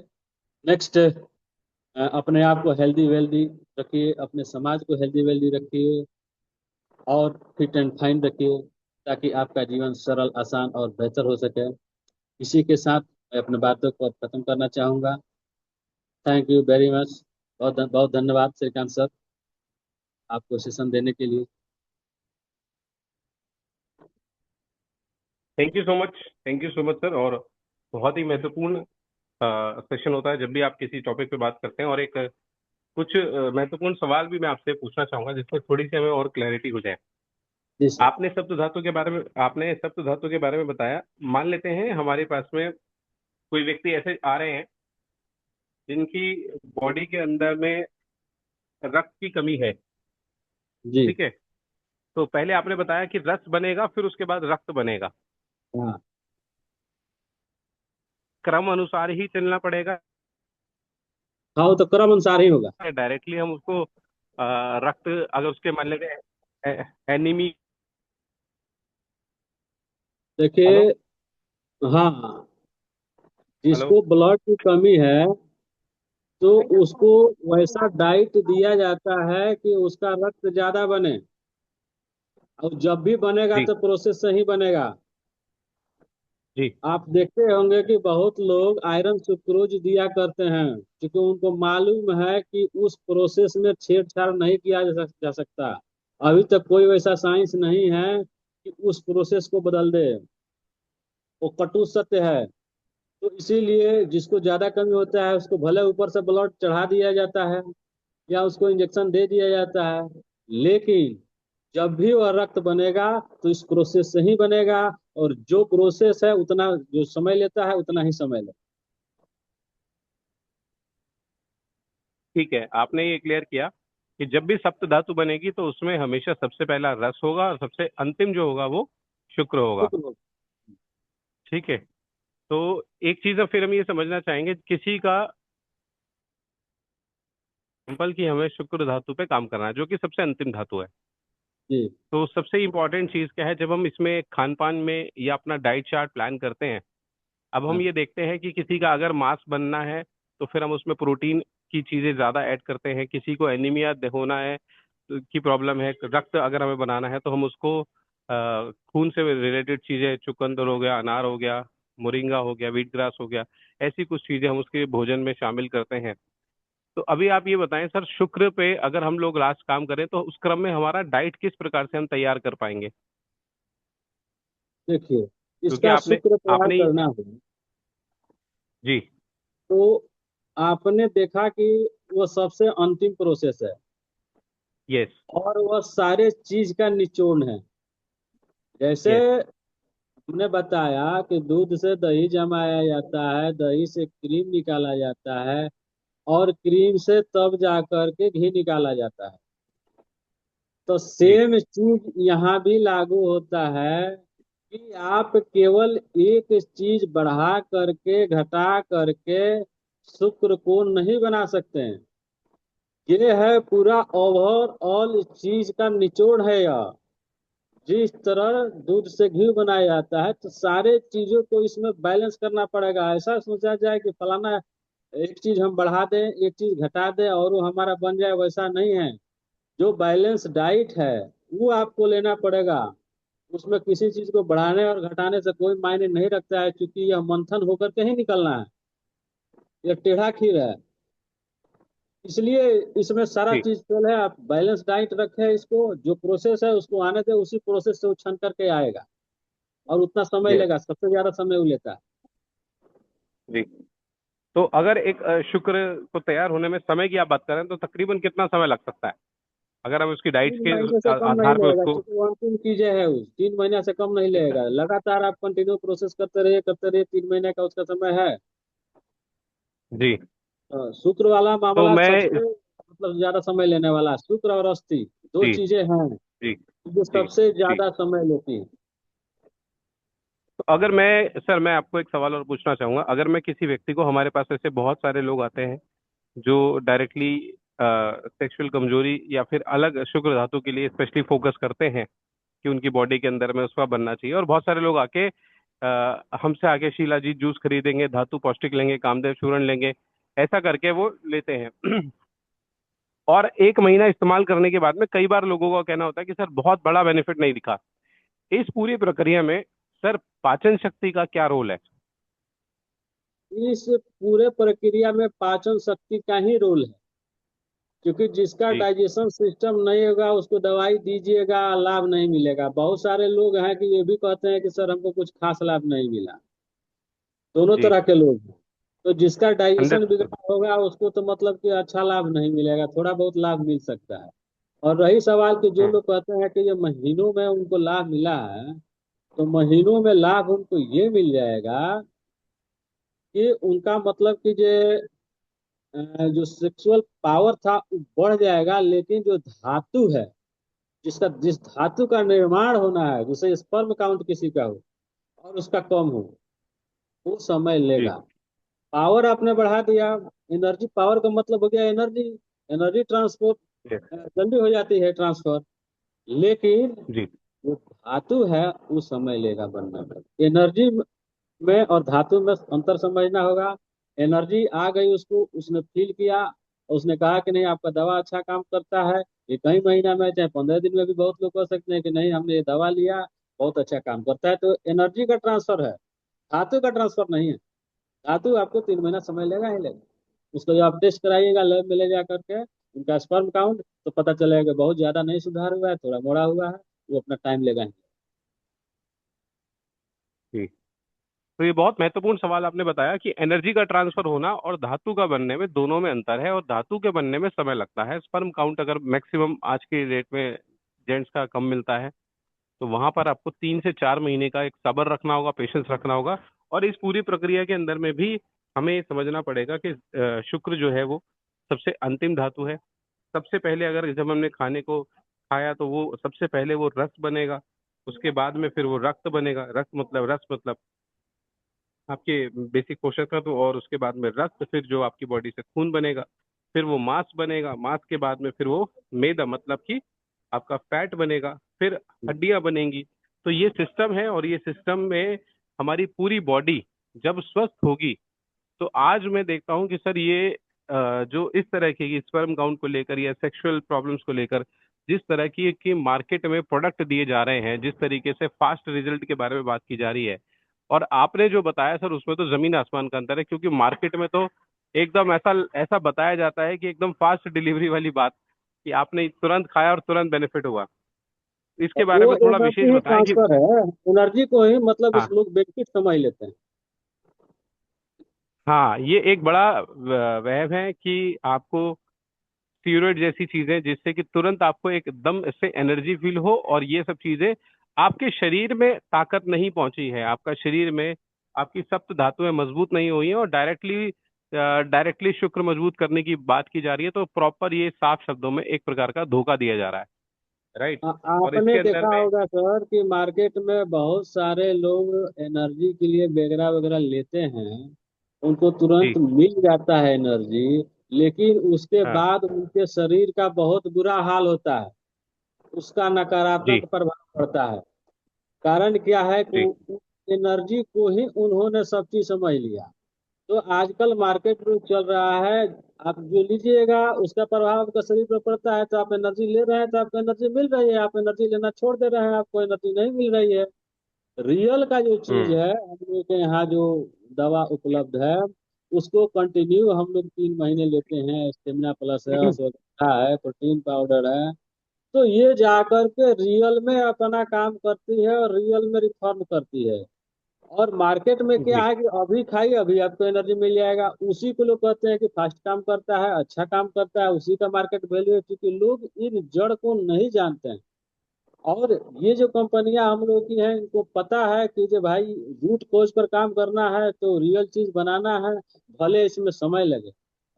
नेक्स्ट, अपने आप को हेल्दी वेल्दी रखिए, अपने समाज को हेल्दी वेल्दी रखिए और फिट एंड फाइन रखिए, ताकि आपका जीवन सरल, आसान और बेहतर हो सके। इसी के साथ मैं अपने बातों को अब खत्म करना चाहूंगा। Thank you very much. बहुत बहुत धन्यवाद श्रीकांत सर, आपको सेशन देने के लिए। Thank you so much. Thank you so much sir. और बहुत ही महत्वपूर्ण सेशन होता है जब भी आप किसी टॉपिक पे बात करते हैं। और एक कुछ महत्वपूर्ण सवाल भी मैं आपसे पूछना चाहूंगा जिसमें थोड़ी सी हमें और क्लैरिटी हो जाए। जी सर। आपने सप्त धातु के बारे में बताया। मान लेते हैं हमारे पास में कोई व्यक्ति ऐसे आ रहे हैं जिनकी बॉडी के अंदर में रक्त की कमी है। जी। ठीक है। तो पहले आपने बताया कि रस बनेगा फिर उसके बाद रक्त बनेगा। हाँ। क्रम अनुसार ही चलना पड़ेगा। हाँ, वो तो क्रम अनुसार ही होगा। डायरेक्टली हम उसको रक्त अगर उसके मान लेते हैं एनीमी। हेलो। देखिए, हाँ, हेलो। जिसको ब्लड की कमी है तो उसको वैसा डाइट दिया जाता है कि उसका रक्त ज्यादा बने। और जब भी बनेगा जी। तो प्रोसेस से ही बनेगा। जी। आप देखते होंगे कि बहुत लोग आयरन सुक्रोज दिया करते हैं, क्योंकि उनको मालूम है कि उस प्रोसेस में छेड़छाड़ नहीं किया जा सकता। अभी तक कोई वैसा साइंस नहीं है कि उस प्रोसेस को बदल दे। वो कटु सत्य है। तो इसीलिए जिसको ज्यादा कमी होता है उसको भले ऊपर से ब्लड चढ़ा दिया जाता है या उसको इंजेक्शन दे दिया जाता है, लेकिन जब भी वह रक्त बनेगा तो इस प्रोसेस से ही बनेगा। और जो प्रोसेस है उतना जो समय लेता है उतना ही समय लेता ठीक है, आपने ये क्लियर किया कि जब भी सप्त धातु बनेगी तो उसमें हमेशा सबसे पहला रस होगा और सबसे अंतिम जो होगा वो शुक्र है। होगा। तो ठीक है। तो एक चीज अब फिर हम ये समझना चाहेंगे, किसी का सिंपल कि हमें शुक्र धातु पे काम करना है जो कि सबसे अंतिम धातु है। जी। तो सबसे इंपॉर्टेंट चीज क्या है जब हम इसमें खान पान में या अपना डाइट चार्ट प्लान करते हैं। अब हम हाँ। ये देखते हैं कि किसी का अगर मांस बनना है तो फिर हम उसमें प्रोटीन की चीजें ज्यादा ऐड करते हैं। किसी को एनीमिया होना है की प्रॉब्लम है, रक्त अगर हमें बनाना है तो हम उसको खून से रिलेटेड चीजें, चुकंदर हो गया, अनार हो गया, मोरिंगा हो गया, व्हीट ग्रास हो गया, ऐसी कुछ चीजें हम उसके भोजन में शामिल करते हैं। तो अभी आप ये बताएं सर, शुक्र पे अगर हम लोग लास्ट काम करें तो उस क्रम में हमारा डाइट किस प्रकार से हम तैयार कर पाएंगे? देखिए, क्योंकि इसका आपने शुक्र तैयार आपने करना हो जी। तो आपने देखा कि वो सबसे अंतिम प्रोसेस है, यस। और वह सारे चीज का निचोड़ है। जैसे यस। हमने बताया कि दूध से दही जमाया जाता है, दही से क्रीम निकाला जाता है, और क्रीम से तब जा कर के घी निकाला जाता है। तो जी। सेम चीज यहाँ भी लागू होता है कि आप केवल एक चीज बढ़ा करके घटा करके शुक्र को नहीं बना सकते हैं। ये है पूरा ओवरऑल चीज का निचोड़ है यह। जिस तरह दूध से घी बनाया जाता है, तो सारे चीजों को इसमें बैलेंस करना पड़ेगा। ऐसा सोचा जाए कि फलाना एक चीज हम बढ़ा दें, एक चीज घटा दें और वो हमारा बन जाए, वैसा नहीं है। जो बैलेंस डाइट है वो आपको लेना पड़ेगा। उसमें किसी चीज को बढ़ाने और घटाने से कोई मायने नहीं रखता है, क्योंकि यह मंथन होकर के ही निकलना है। यह टेढ़ा खीर है। इसलिए इसमें सारा जी। चीज फेल है। आप बैलेंस डाइट रखें, इसको जो प्रोसेस है उसको आने दे, उसी प्रोसेस से वो छन करके आएगा। और उतना समय यस। लेगा, सबसे ज्यादा समय वो लेता है। जी। तो अगर एक शुक्र को तैयार होने में समय की आप बात करें तो तकरीबन कितना समय लग सकता है, अगर हम उसकी डाइट 3 महीने से के कम नहीं आधार पर लगेगा, उसको? क्योंकि वो अंतिम चीजें है। उस 3 महीने से कम नहीं कितना? लगेगा। लगातार आप कंटिन्यू प्रोसेस करते रहिए, 3 महीने का उसका समय है। जी। शुक्र वाला तो मामला मैं सबसे मतलब ज्यादा समय लेने वाला है। शुक्र और अस्थि दो जी। चीजें हैं जी। जो जी। सबसे जी। ज्यादा समय लेती हैं। तो अगर मैं सर, मैं आपको एक सवाल और पूछना चाहूंगा। अगर मैं किसी व्यक्ति को, हमारे पास ऐसे बहुत सारे लोग आते हैं जो डायरेक्टली सेक्सुअल कमजोरी या फिर अलग शुक्र धातु के लिए स्पेशली फोकस करते हैं कि उनकी बॉडी के अंदर में उसका बनना चाहिए, और बहुत सारे लोग आके हमसे आके शिलाजीत जूस खरीदेंगे, धातु पौष्टिक लेंगे, कामदेव चूर्ण लेंगे, ऐसा करके वो लेते हैं। और एक महीना इस्तेमाल करने के बाद में कई बार लोगों का कहना होता है कि सर बहुत बड़ा बेनिफिट नहीं दिखा। इस पूरी प्रक्रिया में सर पाचन शक्ति का क्या रोल है? इस पूरे प्रक्रिया में पाचन शक्ति का ही रोल है। क्योंकि जिसका जी। डाइजेशन सिस्टम नहीं होगा उसको दवाई दीजिएगा, लाभ नहीं मिलेगा। बहुत सारे लोग हैं कि ये भी कहते हैं कि सर हमको कुछ खास लाभ नहीं मिला। दोनों जी। तरह के लोग हैं। तो जिसका डाइजेशन 100%। बिगड़ा होगा उसको तो मतलब कि अच्छा लाभ नहीं मिलेगा, थोड़ा बहुत लाभ मिल सकता है। और रही सवाल कि जो हम्म। लोग कहते हैं कि ये महीनों में उनको लाभ मिला है, तो महीनों में लाभ उनको ये मिल जाएगा कि उनका मतलब कि जो सेक्सुअल पावर था वो बढ़ जाएगा। लेकिन जो धातु है, जिस धातु का निर्माण होना है, जैसे स्पर्म काउंट किसी का हो और उसका कम हो, वो समय जी। लेगा। पावर आपने बढ़ा दिया, एनर्जी पावर का मतलब हो गया एनर्जी। Energy transport yes. जल्दी हो जाती है ट्रांसफर। लेकिन जी। जो धातु है वो समय लेगा बनने में। एनर्जी में और धातु में अंतर समझना होगा। एनर्जी आ गई, उसको उसने फील किया, उसने कहा कि नहीं आपका दवा अच्छा काम करता है। ये कई महीना में चाहे 15 दिन में भी बहुत लोग कह सकते हैं कि नहीं हमने ये दवा लिया, बहुत अच्छा काम करता है। तो एनर्जी का ट्रांसफर है, धातु का ट्रांसफर नहीं है। धातु आपको 3 महीना समय लेगा ही लेगा। उसको जब आप टेस्ट कराइएगा लैब में ले जा करके, उनका स्पर्म काउंट, तो पता चलेगा कि बहुत ज्यादा नहीं सुधार हुआ है, थोड़ा मोड़ा हुआ है। वो अपना टाइम लेगा ही। जी। तो ये बहुत महत्वपूर्ण सवाल आपने बताया कि एनर्जी का ट्रांसफर होना और धातु का बनने में, दोनों में अंतर है, और धातु के बनने में समय लगता है। स्पर्म काउंट अगर मैक्सिमम आज के डेट में जेंट्स का कम मिलता है, तो वहां पर आपको 3 से 4 महीने का एक सब्र रखना होगा, पेशेंस रखना होगा। और इस पूरी प्रक्रिया के अंदर में भी हमें समझना पड़ेगा कि शुक्र जो है वो सबसे अंतिम धातु है। सबसे पहले अगर जब हमने खाने को खाया तो वो सबसे पहले वो रस बनेगा, उसके बाद में फिर वो रक्त बनेगा। रस मतलब आपके बेसिक पोषक तत्व, और उसके बाद में रक्त, फिर जो आपकी बॉडी से खून बनेगा, फिर वो मांस बनेगा, मांस के बाद में फिर वो मैदा मतलब कि आपका फैट बनेगा, फिर हड्डियां बनेंगी। तो ये सिस्टम है, और ये सिस्टम में हमारी पूरी बॉडी जब स्वस्थ होगी, तो आज मैं देखता हूँ कि सर ये जो इस तरह की स्पर्म काउंट को लेकर या सेक्सुअल प्रॉब्लम्स को लेकर जिस तरह की मार्केट में प्रोडक्ट दिए जा रहे हैं, जिस तरीके से फास्ट रिजल्ट के बारे में बात की जा रही है, और आपने जो बताया सर उसमें तो जमीन आसमान का अंतर है, क्योंकि मार्केट में तो एकदम ऐसा ऐसा बताया जाता है कि एकदम फास्ट डिलीवरी वाली बात, कि आपने तुरंत खाया और तुरंत बेनिफिट हुआ। इसके बारे वो में थोड़ा विशेष एनर्जी ही बताएं कि। ट्रांसफर है, एनर्जी को ही मतलब इस हाँ लोग बेनिफिट समझ लेते हैं। हाँ, ये एक बड़ा वहम है कि आपको स्टीरॉयड जैसी चीजें जिससे कि तुरंत आपको एकदम इससे एनर्जी फील हो, और ये सब चीजें आपके शरीर में ताकत नहीं पहुंची है, आपका शरीर में आपकी सप्त धातुएं मजबूत नहीं हुई हैं और डायरेक्टली शुक्र मजबूत करने की बात की जा रही है, तो प्रॉपर ये साफ शब्दों में एक प्रकार का धोखा दिया जा रहा है। राइट। और आपने इसके अंदर देखा में। होगा सर कि मार्केट में बहुत सारे लोग एनर्जी के लिए वगैरह वगैरह लेते हैं, उनको तुरंत जी। मिल जाता है एनर्जी, लेकिन उसके हाँ। बाद उनके शरीर का बहुत बुरा हाल होता है, उसका जी। नकारात्मक प्रभाव पड़ता है। कारण क्या है जी। कि एनर्जी को ही उन्होंने सब चीज समझ लिया। तो आजकल मार्केट में चल रहा है, आप जो लीजिएगा उसका प्रभाव आपका शरीर पर पड़ता है, तो आप एनर्जी ले रहे हैं तो आपको एनर्जी मिल रही है, आप एनर्जी लेना छोड़ दे रहे हैं आपको एनर्जी नहीं मिल रही है। रियल का जो चीज हम्म। है, हम लोग के यहाँ जो दवा उपलब्ध है, उसको कंटिन्यू हम लोग 3 महीने लेते हैं। स्टेमिना प्लस है, अश्वगंधा है, प्रोटीन पाउडर है, तो ये जाकर के रियल में अपना काम करती है और रियल में रिफॉर्म करती है। और मार्केट में क्या जी। है कि अभी खाइए अभी आपको एनर्जी मिल जाएगा, उसी को लोग कहते हैं कि फास्ट काम करता है, अच्छा काम करता है, उसी का मार्केट वैल्यू है, क्योंकि लोग इन जड़ को नहीं जानते हैं। और ये जो कंपनियां हम लोग की हैं, इनको पता है कि जो भाई रूट कोज पर काम करना है तो रियल चीज बनाना है, भले इसमें समय लगे।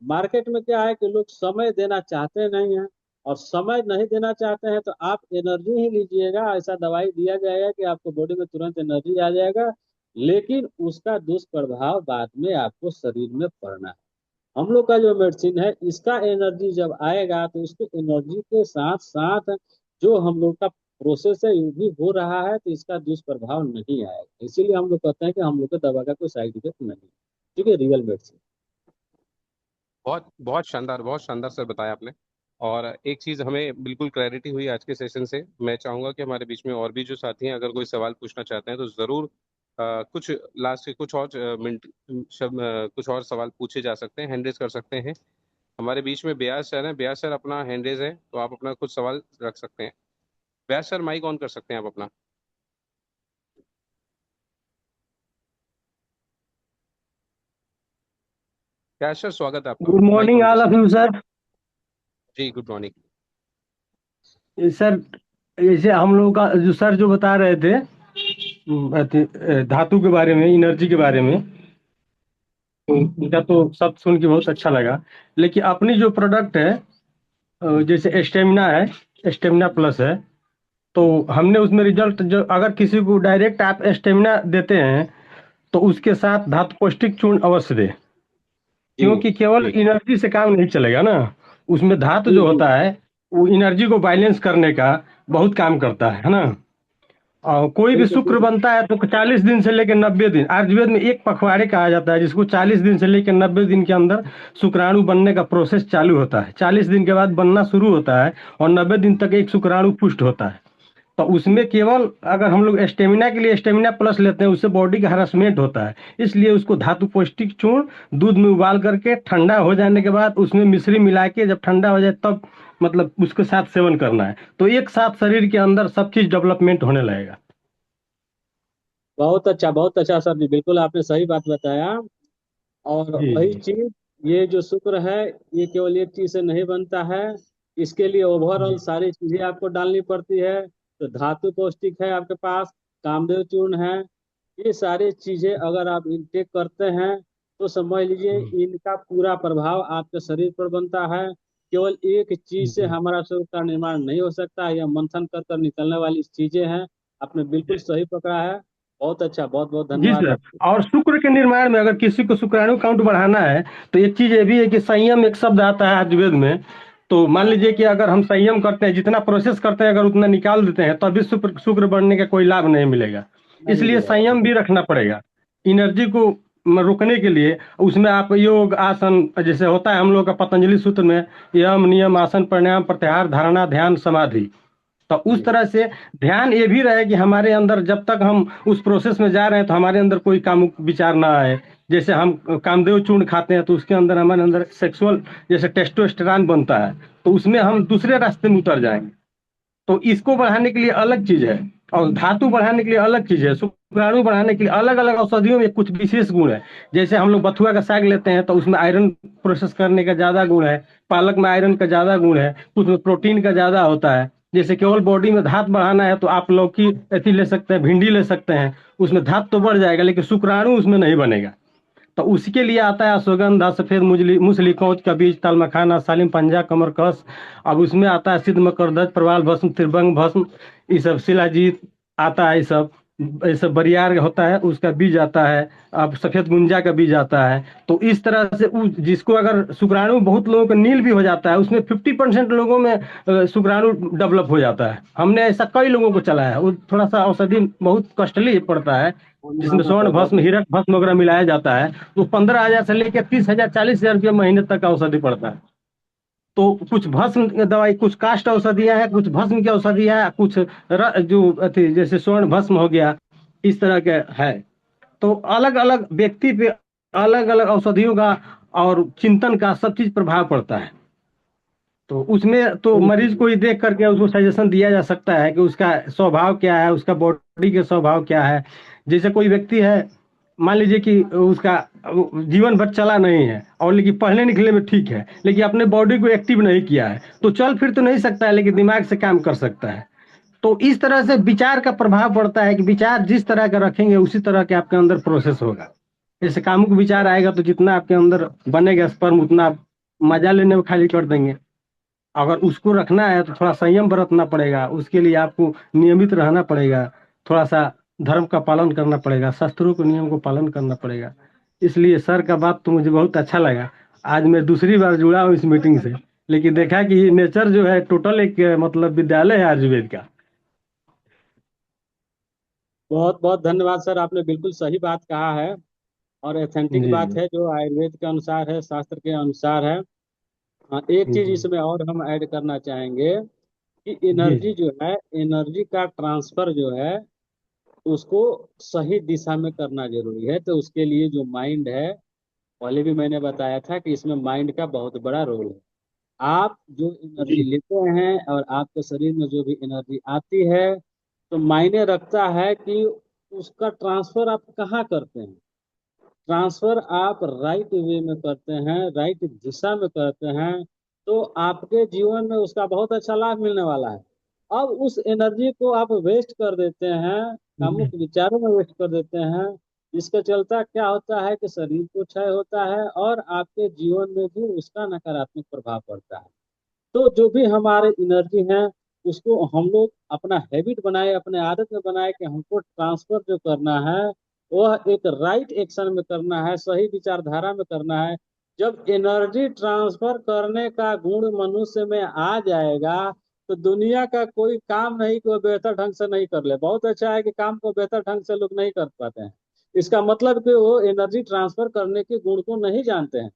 मार्केट में क्या है कि लोग समय देना चाहते नहीं हैं, और समय नहीं देना चाहते हैं तो आप एनर्जी ही लीजिएगा, ऐसा दवाई दिया जाएगा कि आपको बॉडी में तुरंत एनर्जी आ जाएगा, लेकिन उसका दुष्प्रभाव बाद में आपको शरीर में पड़ना है। हम लोग का जो मेडिसिन है, इसका एनर्जी जब आएगा तो उसके एनर्जी के साथ साथ जो हम लोग का प्रोसेस है ये भी हो रहा है, तो इसका दुष्प्रभाव नहीं आएगा। इसीलिए हम लोग कहते हैं कि हम लोग के दवा का कोई साइड इफेक्ट नहीं है, ठीक है, रियल मेडिसिन। बहुत बहुत शानदार सर बताया आपने। और एक चीज हमें बिल्कुल क्लैरिटी हुई आज के सेशन से। मैं चाहूंगा कि हमारे बीच में और भी जो साथी हैं अगर कोई सवाल पूछना चाहते हैं तो जरूर कुछ लास्ट के कुछ और मिनट कुछ और सवाल पूछे जा सकते हैं, हैंड रेज कर सकते हैं। हमारे बीच में ब्यास सर हैं। ब्यास सर अपना हैंड रेज है, तो आप अपना कुछ सवाल रख सकते हैं। ब्यास सर माइक ऑन कर सकते हैं आप अपना। ब्यास सर स्वागत है आपका, good mike morning on all कीजिए। Of you sir. जी गुड मॉर्निंग। सर जैसे हम लोग का जो सर जो बता रहे थे धातु के बारे में, एनर्जी के बारे में, तो उनका तो सब सुन के बहुत अच्छा लगा। लेकिन अपनी जो प्रोडक्ट है जैसे स्टेमिना है, स्टेमिना प्लस है, तो हमने उसमें रिजल्ट जो अगर किसी को डायरेक्ट आप स्टेमिना देते हैं तो उसके साथ धातु पौष्टिक चूर्ण अवश्य दें, जी क्योंकि केवल जी एनर्जी से काम नहीं चलेगा ना। उसमें धातु जी जो जी। होता है वो एनर्जी को बैलेंस करने का बहुत काम करता है ना। और कोई भी बिल्कुल शुक्र बिल्कुल। बनता है तो 40 दिन से लेकर 90 दिन, आयुर्वेद में एक पखवाड़े कहा जाता है जिसको 40 दिन से लेकर 90 दिन के अंदर शुक्राणु बनने का प्रोसेस चालू होता है। 40 दिन के बाद बनना शुरू होता है और 90 दिन तक एक शुक्राणु पुष्ट होता है। तो उसमें केवल अगर हम लोग स्टेमिना के लिए स्टेमिना प्लस लेते हैं उससे बॉडी का हरासमेंट होता है, इसलिए उसको धातु पौष्टिक चूर्ण दूध में उबाल करके ठंडा हो जाने के बाद उसमें मिश्री मिला के जब ठंडा हो जाए तब मतलब उसके साथ सेवन करना है, तो एक साथ शरीर के अंदर सब चीज डेवलपमेंट होने लगेगा। बहुत अच्छा सर जी, बिल्कुल आपने सही बात बताया। और जी वही जी चीज, ये जो शुक्र है, ये केवल एक चीज से नहीं बनता है, इसके लिए ओवरऑल जी सारी चीजें आपको डालनी पड़ती है। तो धातु पौष्टिक है आपके पास, कामदेव चूर्ण है, ये सारी चीजें अगर आप इनटेक करते हैं तो समझ लीजिए इनका पूरा प्रभाव आपके शरीर पर बनता है। केवल एक चीज से जी हमारा शरीर का निर्माण नहीं हो सकता, यह मंथन कर कर निकलने वाली चीजें हैं। आपने बिल्कुल सही पकड़ा है। बहुत अच्छा, बहुत बहुत जी धन्यवाद सर। आपको। और शुक्र के निर्माण में अगर किसी को शुक्राणु काउंट बढ़ाना है तो एक चीज ये भी है कि संयम एक शब्द आता है आयुर्वेद में। तो मान लीजिए कि अगर हम संयम करते हैं, जितना प्रोसेस करते हैं अगर उतना निकाल देते हैं तभी शुक्र शुक्र बढ़ने का कोई लाभ नहीं मिलेगा। नहीं इसलिए मिलेगा। संयम भी रखना पड़ेगा एनर्जी को रोकने के लिए। उसमें आप योग आसन जैसे होता है हम लोग का पतंजलि सूत्र में, यम नियम आसन प्राणायाम प्रत्याहार धारणा ध्यान समाधि, तो उस तरह से ध्यान ये भी रहे कि हमारे अंदर जब तक हम उस प्रोसेस में जा रहे हैं तो हमारे अंदर कोई कामुक विचार ना आए। जैसे हम कामदेव चूर्ण खाते हैं तो उसके अंदर हमारे अंदर सेक्सुअल जैसे टेस्टोस्टेरॉन बनता है, तो उसमें हम दूसरे रास्ते में उतर जाएंगे। तो इसको बढ़ाने के लिए अलग चीज है, और धातु बढ़ाने के लिए अलग चीज है, शुक्राणु बढ़ाने के लिए अलग अलग औषधियों में कुछ विशेष गुण है। जैसे हम लोग बथुआ का साग लेते हैं तो उसमें आयरन प्रोसेस करने का ज्यादा गुण है, पालक में आयरन का ज्यादा गुण है, कुछ में प्रोटीन का ज्यादा होता है। जैसे केवल बॉडी में धात बढ़ाना है तो आप लौकी अथी ले सकते हैं, भिंडी ले सकते हैं, उसमें धात तो बढ़ जाएगा लेकिन शुक्राणु उसमें नहीं बनेगा। तो उसके लिए आता है अश्वगंधा, सफेद मुजली मूसली, कौच का बीज, ताल मखाना, सालिम पंजा, कमरकस। अब उसमें आता है सिद्ध मकरदज, प्रवाल भस्म, त्रिभंग भस्म, ये सब शिलाजीत आता है, ये सब बरियार होता है उसका बीज आता है। अब सफेद गुंजा का बीज आता है। तो इस तरह से जिसको अगर शुक्राणु बहुत लोगों का नील भी हो जाता है, उसमें 50% लोगों में शुक्राणु डेवलप हो जाता है। हमने ऐसा कई लोगों को चलाया है। वो थोड़ा सा औषधि बहुत कॉस्टली पड़ता है, जिसमें स्वर्ण भस्म, हीरक भस्म वगैरह मिलाया जाता है। तो 15,000 से लेकर 30,000 40,000 रुपये महीने तक का औषधि पड़ता है। तो कुछ भस्म दवाई, कुछ काष्ट औषधियां हैं, कुछ भस्म की औषधियां हैं, कुछ जो अथी जैसे स्वर्ण भस्म हो गया, इस तरह के है। तो अलग अलग व्यक्ति पे अलग अलग औषधियों का और चिंतन का सब चीज प्रभाव पड़ता है। तो उसमें तो मरीज को ही देख करके उसको सजेशन दिया जा सकता है कि उसका स्वभाव क्या है, उसका बॉडी के स्वभाव क्या है। जैसे कोई व्यक्ति है, मान लीजिए कि उसका जीवन भर चला नहीं है और लेकिन पढ़ने लिखने में ठीक है, लेकिन अपने बॉडी को एक्टिव नहीं किया है, तो चल फिर तो नहीं सकता है लेकिन दिमाग से काम कर सकता है। तो इस तरह से विचार का प्रभाव पड़ता है कि विचार जिस तरह का रखेंगे उसी तरह के आपके अंदर प्रोसेस होगा। जैसे कामुक विचार आएगा तो जितना आपके अंदर बनेगा स्पर्म उतना आप मजा लेने में खाली कर देंगे। अगर उसको रखना है तो थोड़ा संयम बरतना पड़ेगा, उसके लिए आपको नियमित रहना पड़ेगा, थोड़ा सा धर्म का पालन करना पड़ेगा, शास्त्रों के नियम को पालन करना पड़ेगा। इसलिए सर का बात तो मुझे बहुत अच्छा लगा। आज मैं दूसरी बार जुड़ा हूँ इस मीटिंग से, लेकिन देखा कि ये नेचर जो है टोटल एक मतलब विद्यालय है आयुर्वेद का। बहुत बहुत धन्यवाद सर, आपने बिल्कुल सही बात कहा है और एथेंटिक जी बात है जो आयुर्वेद के अनुसार है, शास्त्र के अनुसार है। हाँ, एक जी चीज जी इसमें और हम ऐड करना चाहेंगे कि जी एनर्जी जी जो है, एनर्जी का ट्रांसफर जो है उसको सही दिशा में करना जरूरी है। तो उसके लिए जो माइंड है, पहले भी मैंने बताया था कि इसमें माइंड का बहुत बड़ा रोल है। आप जो एनर्जी जी लेते हैं और आपके शरीर में जो भी एनर्जी आती है, तो मायने रखता है कि उसका ट्रांसफर आप कहाँ करते हैं। ट्रांसफर आप राइट वे में करते हैं, राइट दिशा में करते हैं, तो आपके जीवन में उसका बहुत अच्छा लाभ मिलने वाला है। अब उस एनर्जी को आप वेस्ट कर देते हैं, कामुक विचारों में वेस्ट कर देते हैं, जिसके चलता क्या होता है कि शरीर को क्षय होता है और आपके जीवन में भी उसका नकारात्मक प्रभाव पड़ता है। तो जो भी हमारे एनर्जी है उसको हम लोग अपना हैबिट बनाए, अपने आदत में बनाए कि हमको ट्रांसफर जो करना है वह एक राइट एक्शन में करना है, सही विचारधारा में करना है। जब एनर्जी ट्रांसफर करने का गुण मनुष्य में आ जाएगा तो दुनिया का कोई काम नहीं कि वो बेहतर ढंग से नहीं कर ले। बहुत अच्छा है कि काम को बेहतर ढंग से लोग नहीं कर पाते हैं, इसका मतलब कि वो एनर्जी ट्रांसफर करने के गुण को नहीं जानते हैं।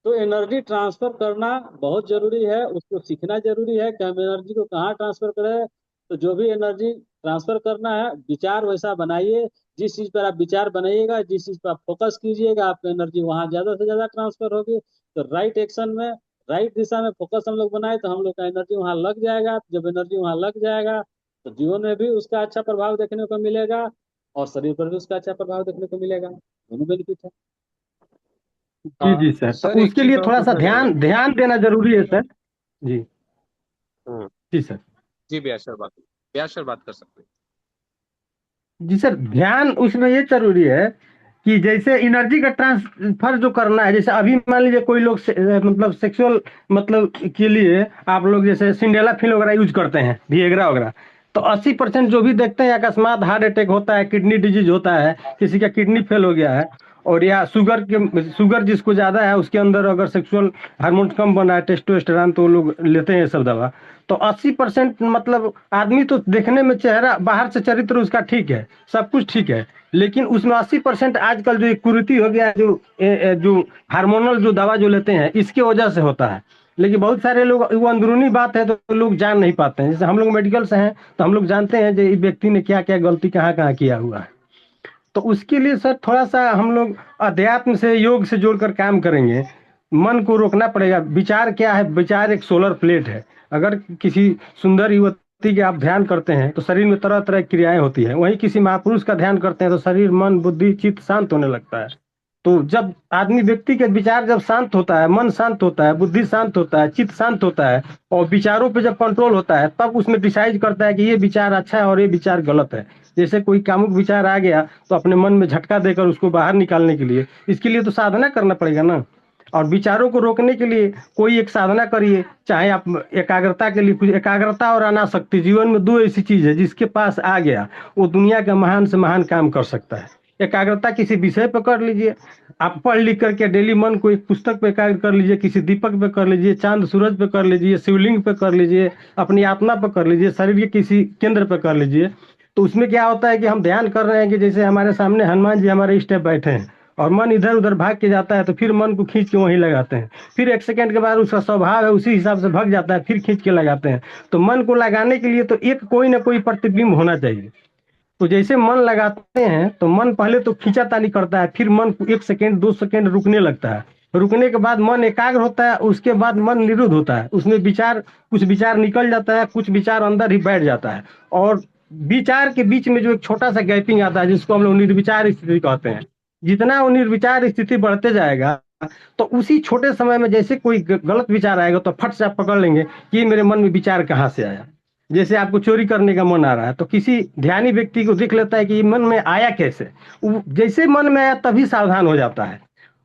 तो एनर्जी ट्रांसफर करना बहुत जरूरी है, उसको सीखना जरूरी है कि हम एनर्जी को कहाँ ट्रांसफर करें। तो जो भी एनर्जी ट्रांसफर करना है, विचार वैसा बनाइए, जिस चीज पर आप विचार बनाइएगा, जिस चीज पर आप फोकस कीजिएगा, आपकी एनर्जी वहां ज्यादा से ज्यादा ट्रांसफर होगी। तो राइट एक्शन में, राइट दिशा में फोकस हम लोग बनाए तो हम लोग का एनर्जी वहां लग जाएगा। जब एनर्जी वहां लग जाएगा तो जीवन में भी उसका अच्छा प्रभाव देखने को मिलेगा और शरीर पर भी उसका अच्छा प्रभाव देखने को मिलेगा। दोनों बेनिफिट है। जी जी सर, तो सर एक उसके चीज लिए और थोड़ा सा पूछना चाहूंगा। ध्यान ध्यान देना जरूरी है सर। जी हम्म। जी सर। जी ब्यासर बात कर सकते जी सर, ध्यान उसमें ये जरूरी है कि जैसे एनर्जी का ट्रांसफर जो करना है, जैसे अभी मान लीजिए कोई लोग मतलब सेक्सुअल मतलब के लिए आप लोग जैसे सिंडेला फिल वगैरह यूज करते हैं, विएग्रा वगैरह, तो 80% जो भी देखते हैं अकस्मात हार्ट अटैक होता है, किडनी डिजीज होता है, किसी का किडनी फेल हो गया है, और या शुगर जिसको ज्यादा है उसके अंदर अगर सेक्सुअल हार्मोन कम बना है, टेस्टोस्टेरोन, तो वो लोग लेते हैं ये सब दवा। तो 80% मतलब आदमी तो देखने में चेहरा बाहर से चरित्र उसका ठीक है, सब कुछ ठीक है, लेकिन उसमें 80% आजकल जो एक कुरीति हो गया है, जो जो हार्मोनल जो दवा जो लेते हैं इसकी वजह से होता है। लेकिन बहुत सारे लोग वो अंदरूनी बात है तो लोग जान नहीं पाते हैं। जैसे हम लोग मेडिकल से हैं तो हम लोग जानते हैं कि इस व्यक्ति ने क्या क्या गलती कहाँ कहाँ किया हुआ है। तो उसके लिए सर थोड़ा सा हम लोग अध्यात्म से योग से जोड़कर काम करेंगे। मन को रोकना पड़ेगा। विचार क्या है? विचार एक सोलर प्लेट है। अगर किसी सुंदर युवती के आप ध्यान करते हैं तो शरीर में तरह तरह की क्रियाएं होती हैं। वहीं किसी महापुरुष का ध्यान करते हैं तो शरीर मन बुद्धि चित्त शांत होने लगता है। तो जब आदमी व्यक्ति के विचार जब शांत होता है, मन शांत होता है, बुद्धि शांत होता है, चित्त शांत होता है और विचारों पे जब कंट्रोल होता है, तब उसमें डिसाइड करता है कि ये विचार अच्छा है और ये विचार गलत है। जैसे कोई कामुक विचार आ गया तो अपने मन में झटका देकर उसको बाहर निकालने के लिए, इसके लिए तो साधना करना पड़ेगा ना। और विचारों को रोकने के लिए कोई एक साधना करिए। चाहे आप एकाग्रता के लिए कुछ, एकाग्रता और अनासक्ति जीवन में दो ऐसी चीज है जिसके पास आ गया वो दुनिया का महान से महान काम कर सकता है। एकाग्रता किसी विषय पर कर लीजिए। आप पढ़ लिख करके डेली मन को एक पुस्तक पे एकाग्र कर लीजिए, किसी दीपक पे कर लीजिए, चांद सूरज पे कर लीजिए, शिवलिंग पे कर लीजिए, अपनी आत्मा पे कर लीजिए, शरीर के किसी केंद्र पे कर लीजिए। तो उसमें क्या होता है कि हम ध्यान कर रहे हैं कि जैसे हमारे सामने हनुमान जी हमारे स्टेप बैठे हैं और मन इधर उधर भाग के जाता है तो फिर मन को खींच के वहीं लगाते हैं। फिर एक सेकंड के बाद उसका स्वभाव है उसी हिसाब से भाग जाता है, फिर खींच के लगाते हैं। तो मन को लगाने के लिए तो एक कोई ना कोई प्रतिबिंब होना चाहिए। तो जैसे मन लगाते हैं तो मन पहले तो खींचातानी करता है, फिर मन एक सेकेंड दो सेकेंड रुकने लगता है। रुकने के बाद मन एकाग्र होता है, उसके बाद मन निरुद्ध होता है। उसमें विचार, कुछ विचार निकल जाता है, कुछ विचार अंदर ही बैठ जाता है। और विचार के बीच में जो एक छोटा सा गैपिंग आता है जिसको हम लोग निर्विचार स्थिति कहते हैं। जितना वो निर्विचार स्थिति बढ़ते जाएगा तो उसी छोटे समय में जैसे कोई गलत विचार आएगा तो फट से आप पकड़ लेंगे कि ये मेरे मन में विचार कहाँ से आया। जैसे आपको चोरी करने का मन आ रहा है तो किसी ध्यानी व्यक्ति को देख लेता है कि ये मन में आया कैसे। जैसे मन में आया तभी सावधान हो जाता है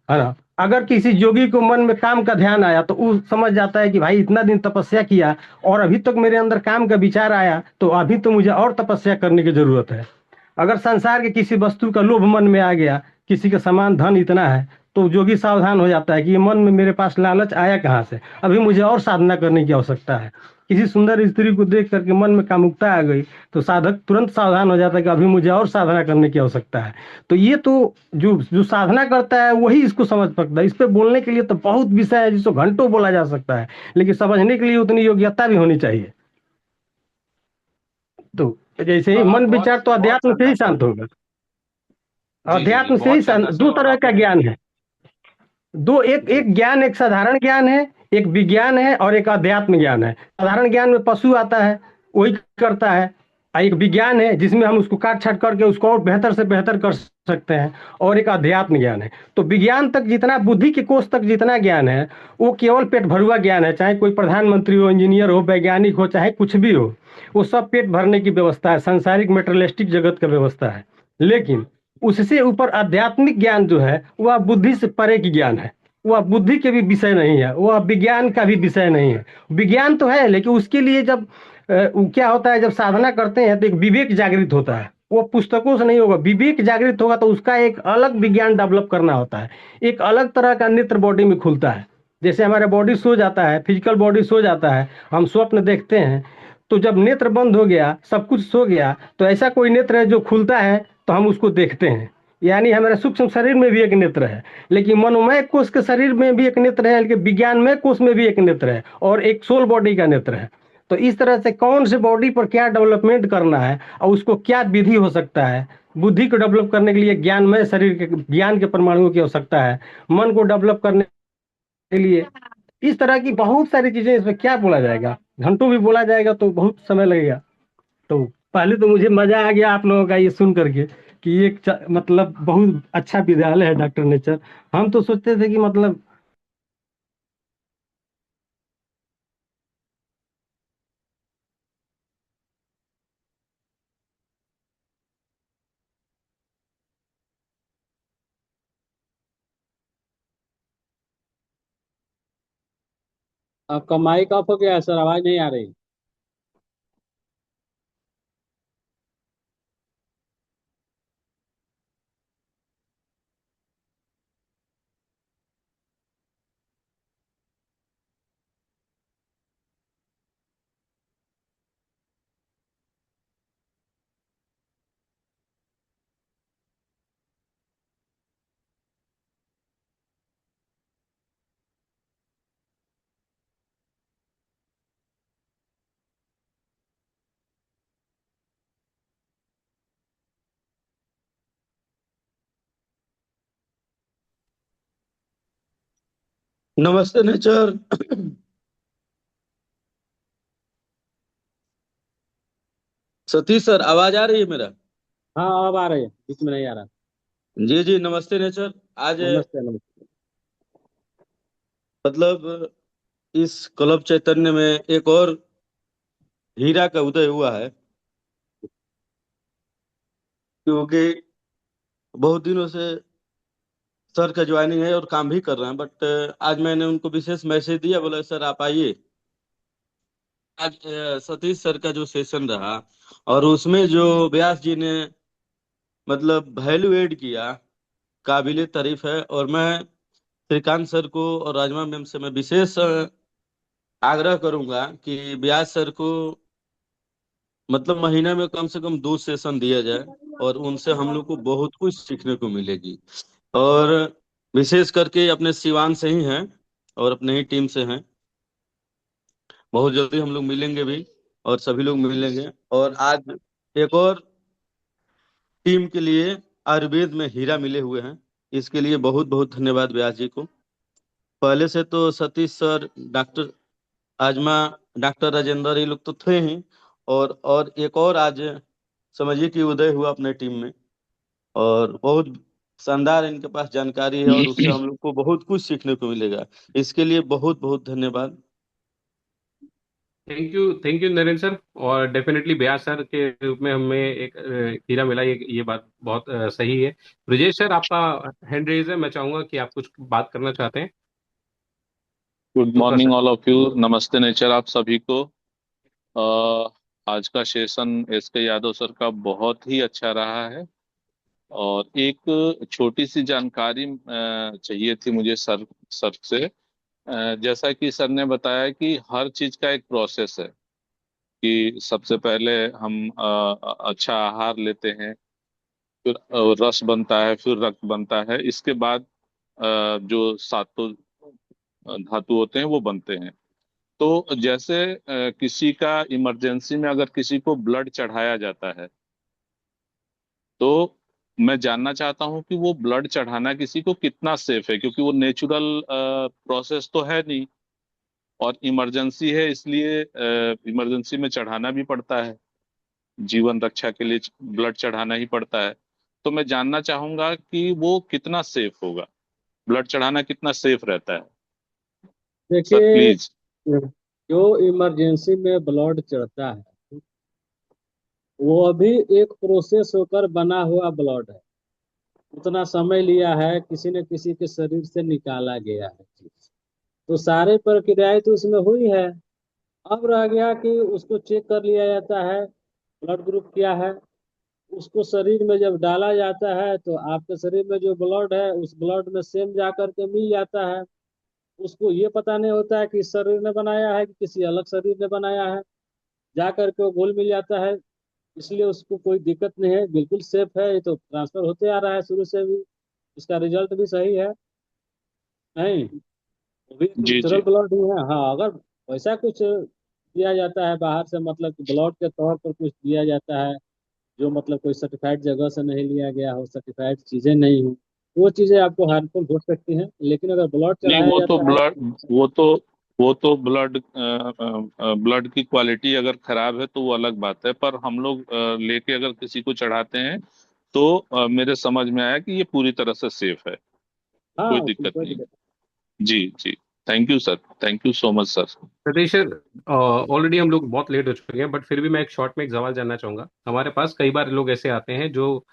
ना। अगर किसी योगी को मन में काम का ध्यान आया तो वो समझ जाता है कि भाई इतना दिन तपस्या किया और अभी तक मेरे अंदर काम का विचार आया तो अभी तो मुझे और तपस्या करने की जरूरत है। अगर संसार के किसी वस्तु का लोभ मन में आ गया, किसी का समान धन इतना है, तो जोगी सावधान हो जाता है कि ये मन में मेरे पास लालच आया कहाँ से, अभी मुझे और साधना करने की आवश्यकता है। किसी सुंदर स्त्री को देख करके मन में कामुकता आ गई तो साधक तुरंत सावधान हो जाता है कि अभी मुझे और साधना करने की आवश्यकता है। तो ये तो जो जो साधना करता है वही इसको समझ सकता है। इस पे बोलने के लिए तो बहुत विषय है जिसको घंटों बोला जा सकता है, लेकिन समझने के लिए उतनी योग्यता भी होनी चाहिए। तो जैसे ही मन बहुत विचार तो बहुत अध्यात्म से शानदार ही सर। शांत होगा। जी जी जी, अध्यात्म से ही बहुत शानदार सर। दो और तरह का आपने ज्ञान है। दो, एक जी एक ज्ञान, एक साधारण ज्ञान है, एक विज्ञान है और एक अध्यात्म ज्ञान है। साधारण ज्ञान में पशु आता है, वही करता है। एक विज्ञान है जिसमें हम उसको काट छाट करके उसको और बेहतर से बेहतर कर सकते हैं। और एक अध्यात्म ज्ञान है। तो विज्ञान तक जितना, बुद्धि के कोष तक जितना ज्ञान है वो केवल पेट भरुआ ज्ञान है। चाहे कोई प्रधानमंत्री हो, इंजीनियर हो, वैज्ञानिक हो, चाहे कुछ भी हो, वो सब पेट भरने की व्यवस्था है, सांसारिक मेटेरियलिस्टिक जगत का व्यवस्था है। लेकिन उससे ऊपर आध्यात्मिक ज्ञान जो है वह बुद्धि से परे की ज्ञान है। वह बुद्धि के भी विषय नहीं है, वह विज्ञान का भी विषय नहीं है। विज्ञान तो है लेकिन उसके लिए जब क्या होता है, जब साधना करते हैं तो एक विवेक जागृत होता है। वो पुस्तकों से नहीं होगा, विवेक जागृत होगा तो उसका एक अलग विज्ञान डेवलप करना होता है। एक अलग तरह का नेत्र बॉडी में खुलता है। जैसे हमारा बॉडी सो जाता है, फिजिकल बॉडी सो जाता है, हम स्वप्न देखते हैं। तो जब नेत्र बंद हो गया, सब कुछ सो गया, तो ऐसा कोई नेत्र है जो खुलता है तो हम उसको देखते हैं। यानी हमारे सूक्ष्म शरीर में भी एक नेत्र है, लेकिन मनोमय कोष के शरीर में भी एक नेत्र है, लेकिन विज्ञानमय कोष में भी एक नेत्र है और एक सोल बॉडी का नेत्र है। तो इस तरह से कौन से बॉडी पर क्या डेवलपमेंट करना है और उसको क्या विधि हो सकता है। बुद्धि को डेवलप करने के लिए ज्ञानमय शरीर के ज्ञान के परमाणुओं की आवश्यकता है। मन को डेवलप करने के लिए इस तरह की बहुत सारी चीजें, इसमें क्या बोला जाएगा, घंटों भी बोला जाएगा तो बहुत समय लगेगा। तो पहले तो मुझे मजा आ गया आप लोगों का ये सुन करके कि एक मतलब बहुत अच्छा विद्यालय है डॉक्टर नेचर। हम तो सोचते थे कि मतलब आपका माइक ऑफ हो गया है सर, आवाज नहीं आ रही। नमस्ते नेचर। सतीश सर, आवाज आ रही है मेरा? हाँ अब आ रही है, बीच में नहीं आ रहा। जी जी, नमस्ते नेचर। आज नमस्ते नमस्ते। मतलब इस क्लब चैतन्य में एक और हीरा का उदय हुआ है, क्योंकि बहुत दिनों से सर का ज्वाइनिंग है और काम भी कर रहे हैं, बट आज मैंने उनको विशेष मैसेज दिया, बोला सर आप आइए। आज सतीश सर का जो सेशन रहा और उसमें जो व्यास जी ने मतलब वैल्यू एड किया, काबिले तारीफ है। और मैं श्रीकांत सर को और राजमा मैम से मैं विशेष आग्रह करूंगा कि व्यास सर को मतलब महीने में कम से कम 2 सेशन दिया जाए, और उनसे हम लोग को बहुत कुछ सीखने को मिलेगी। और विशेष करके अपने सिवान से ही हैं और अपने ही टीम से हैं। बहुत जल्दी हम लोग मिलेंगे भी, और सभी लोग मिलेंगे। और आज एक और टीम के लिए आयुर्वेद में हीरा मिले हुए हैं, इसके लिए बहुत बहुत धन्यवाद व्यास जी को। पहले से तो सतीश सर, डॉक्टर आजमा, डॉक्टर राजेंद्र, ये लोग तो थे ही। और एक और आज समझिए कि उदय हुआ अपने टीम में, और बहुत शानदार इनके पास जानकारी है, और उससे हम लोग को बहुत कुछ सीखने को मिलेगा। इसके लिए बहुत बहुत धन्यवाद। Thank you Narendra sir. और डेफिनेटली ब्यास सर के रूप में हमें एक हीरा मिला, ये बात बहुत सही है। ब्रजेश सर, आपका हैंड रेज है, मैं चाहूंगा कि आप कुछ बात करना चाहते हैं। गुड तो morning sir. All of you. नमस्ते नेचर आप सभी को। आज का सेशन एस के यादव सर का बहुत ही अच्छा रहा है। और एक छोटी सी जानकारी चाहिए थी मुझे सर सर से। जैसा कि सर ने बताया कि हर चीज का एक प्रोसेस है, कि सबसे पहले हम अच्छा आहार लेते हैं, फिर रस बनता है, फिर रक्त बनता है, इसके बाद जो सातों धातु होते हैं वो बनते हैं। तो जैसे किसी का इमरजेंसी में अगर किसी को ब्लड चढ़ाया जाता है, तो मैं जानना चाहता हूं कि वो ब्लड चढ़ाना किसी को कितना सेफ है, क्योंकि वो नेचुरल प्रोसेस तो है नहीं, और इमरजेंसी है, इसलिए इमरजेंसी में चढ़ाना भी पड़ता है, जीवन रक्षा के लिए ब्लड चढ़ाना ही पड़ता है। तो मैं जानना चाहूंगा कि वो कितना सेफ होगा, ब्लड चढ़ाना कितना सेफ रहता है। सर देखिए, प्लीज। जो इमरजेंसी में ब्लड चढ़ता है वो अभी एक प्रोसेस होकर बना हुआ ब्लड है। उतना समय लिया है, किसी न किसी के शरीर से निकाला गया है चीज। तो सारे प्रक्रियाएं तो उसमें हुई है। अब रह गया कि उसको चेक कर लिया जाता है ब्लड ग्रुप क्या है। उसको शरीर में जब डाला जाता है तो आपके शरीर में जो ब्लड है उस ब्लड में सेम जा करके मिल जाता है। उसको ये पता नहीं होता है कि इस शरीर ने बनाया है कि किसी अलग शरीर ने बनाया है। जा करके वो घुल मिल जाता है। इसलिए उसको कोई दिक्कत नहीं है, बिल्कुल सेफ है। ये तो ट्रांसफर होते आ रहा है शुरू से भी। इसका रिजल्ट भी सही है। नहीं, वो भी जी नेचुरल जी। ब्लड ही है। हाँ, अगर वैसा कुछ दिया जाता है बाहर से, मतलब कि ब्लड के तौर पर कुछ दिया जाता है जो मतलब कोई सर्टिफाइड जगह से नहीं लिया गया हो, सर्टिफाइड चीजें नहीं हो, वो चीजें आपको हार्मफुल हो सकती हैं। लेकिन अगर ब्लड नहीं, चढ़ाया जाता है। वो तो ब्लड की क्वालिटी अगर खराब है तो वो अलग बात है, पर हम लोग लेके अगर किसी को चढ़ाते हैं तो मेरे समझ में आया कि ये पूरी तरह से सेफ है, हाँ, कोई उसमें दिक्कत कोई नहीं। दिक्कत जी जी। Thank you sir, thank you so much sir. Satish sir, already हम लोग बहुत लेट हो चुके हैं, बट फिर भी मैं एक शॉर्ट में एक सवाल जानना चाहूंगा। हमारे पास कई बार लोग ऐसे आते हैं जो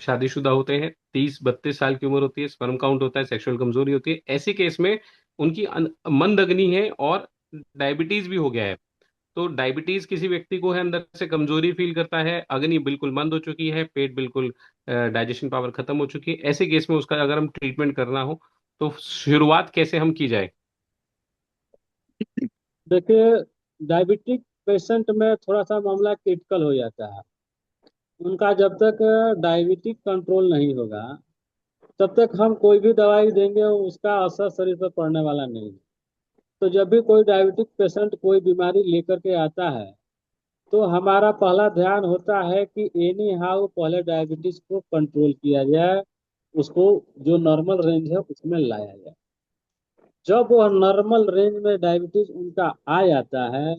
शादीशुदा होते हैं, 30-32 साल की उम्र होती है, स्पर्म काउंट होता है, सेक्सुअल कमजोरी होती है। ऐसे केस में उनकी मंद अग्नि है और डायबिटीज भी हो गया है। तो डायबिटीज किसी व्यक्ति को है, अंदर से कमजोरी फील करता है, अग्नि बिल्कुल मंद हो चुकी है, पेट बिल्कुल डाइजेशन पावर खत्म हो चुकी है। ऐसे केस में उसका अगर हम ट्रीटमेंट करना हो तो शुरुआत कैसे हम की जाए? है। देखिए, डायबिटिक पेशेंट में थोड़ा सा मामला क्रिटिकल हो जाता है। उनका जब तक डायबिटिक कंट्रोल नहीं होगा तब तक हम कोई भी दवाई देंगे उसका असर शरीर पर पड़ने वाला नहीं है। तो जब भी कोई डायबिटिक पेशेंट कोई बीमारी लेकर के आता है तो हमारा पहला ध्यान होता है कि एनी हाउ पहले डायबिटीज को कंट्रोल किया जाए, उसको जो नॉर्मल रेंज है उसमें लाया जाए। जब वह नॉर्मल रेंज में डायबिटीज उनका आ जाता है,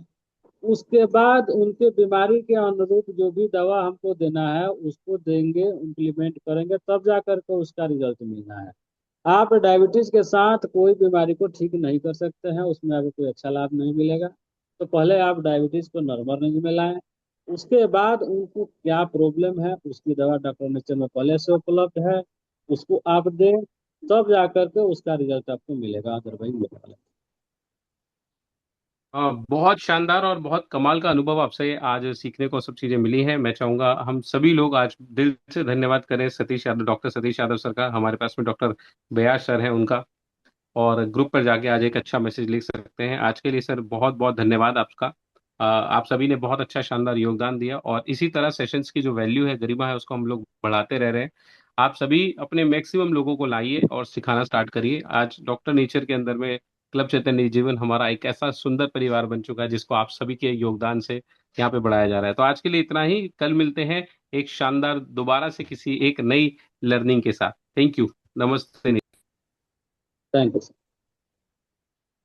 उसके बाद उनके बीमारी के अनुरूप जो भी दवा हमको देना है उसको देंगे, इम्प्लीमेंट करेंगे, तब जा करके उसका रिजल्ट मिलना है। आप डायबिटीज के साथ कोई बीमारी को ठीक नहीं कर सकते हैं, उसमें आपको कोई अच्छा लाभ नहीं मिलेगा। तो पहले आप डायबिटीज को नॉर्मल रेंज में लाएं, उसके बाद उनको क्या प्रॉब्लम है उसकी दवा डॉक्टर नेचर में पहले से उपलब्ध है, उसको आप दें, तब जा करके उसका रिजल्ट आपको मिलेगा, अदरवाइज मिलेगा। बहुत शानदार और बहुत कमाल का अनुभव आपसे आज सीखने को सब चीजें मिली हैं। मैं चाहूंगा हम सभी लोग आज दिल से धन्यवाद करें सतीश यादव, डॉक्टर सतीश यादव सर का। हमारे पास में डॉक्टर बयास सर हैं उनका, और ग्रुप पर जाके आज एक अच्छा मैसेज लिख सकते हैं। आज के लिए सर बहुत बहुत धन्यवाद आपका। आप सभी ने बहुत अच्छा शानदार योगदान दिया, और इसी तरह सेशंस की जो वैल्यू है, गरिमा है, उसको हम लोग बढ़ाते रह रहे हैं। आप सभी अपने मैक्सिमम लोगों को लाइए और सिखाना स्टार्ट करिए। आज डॉक्टर नेचर के अंदर में क्लब चैतन्य जीवन हमारा एक ऐसा सुंदर परिवार बन चुका है जिसको आप सभी के योगदान से यहाँ पे बढ़ाया जा रहा है। तो आज के लिए इतना ही। कल मिलते हैं एक शानदार दोबारा से किसी एक नई लर्निंग के साथ। Thank you. नमस्ते। Thank you.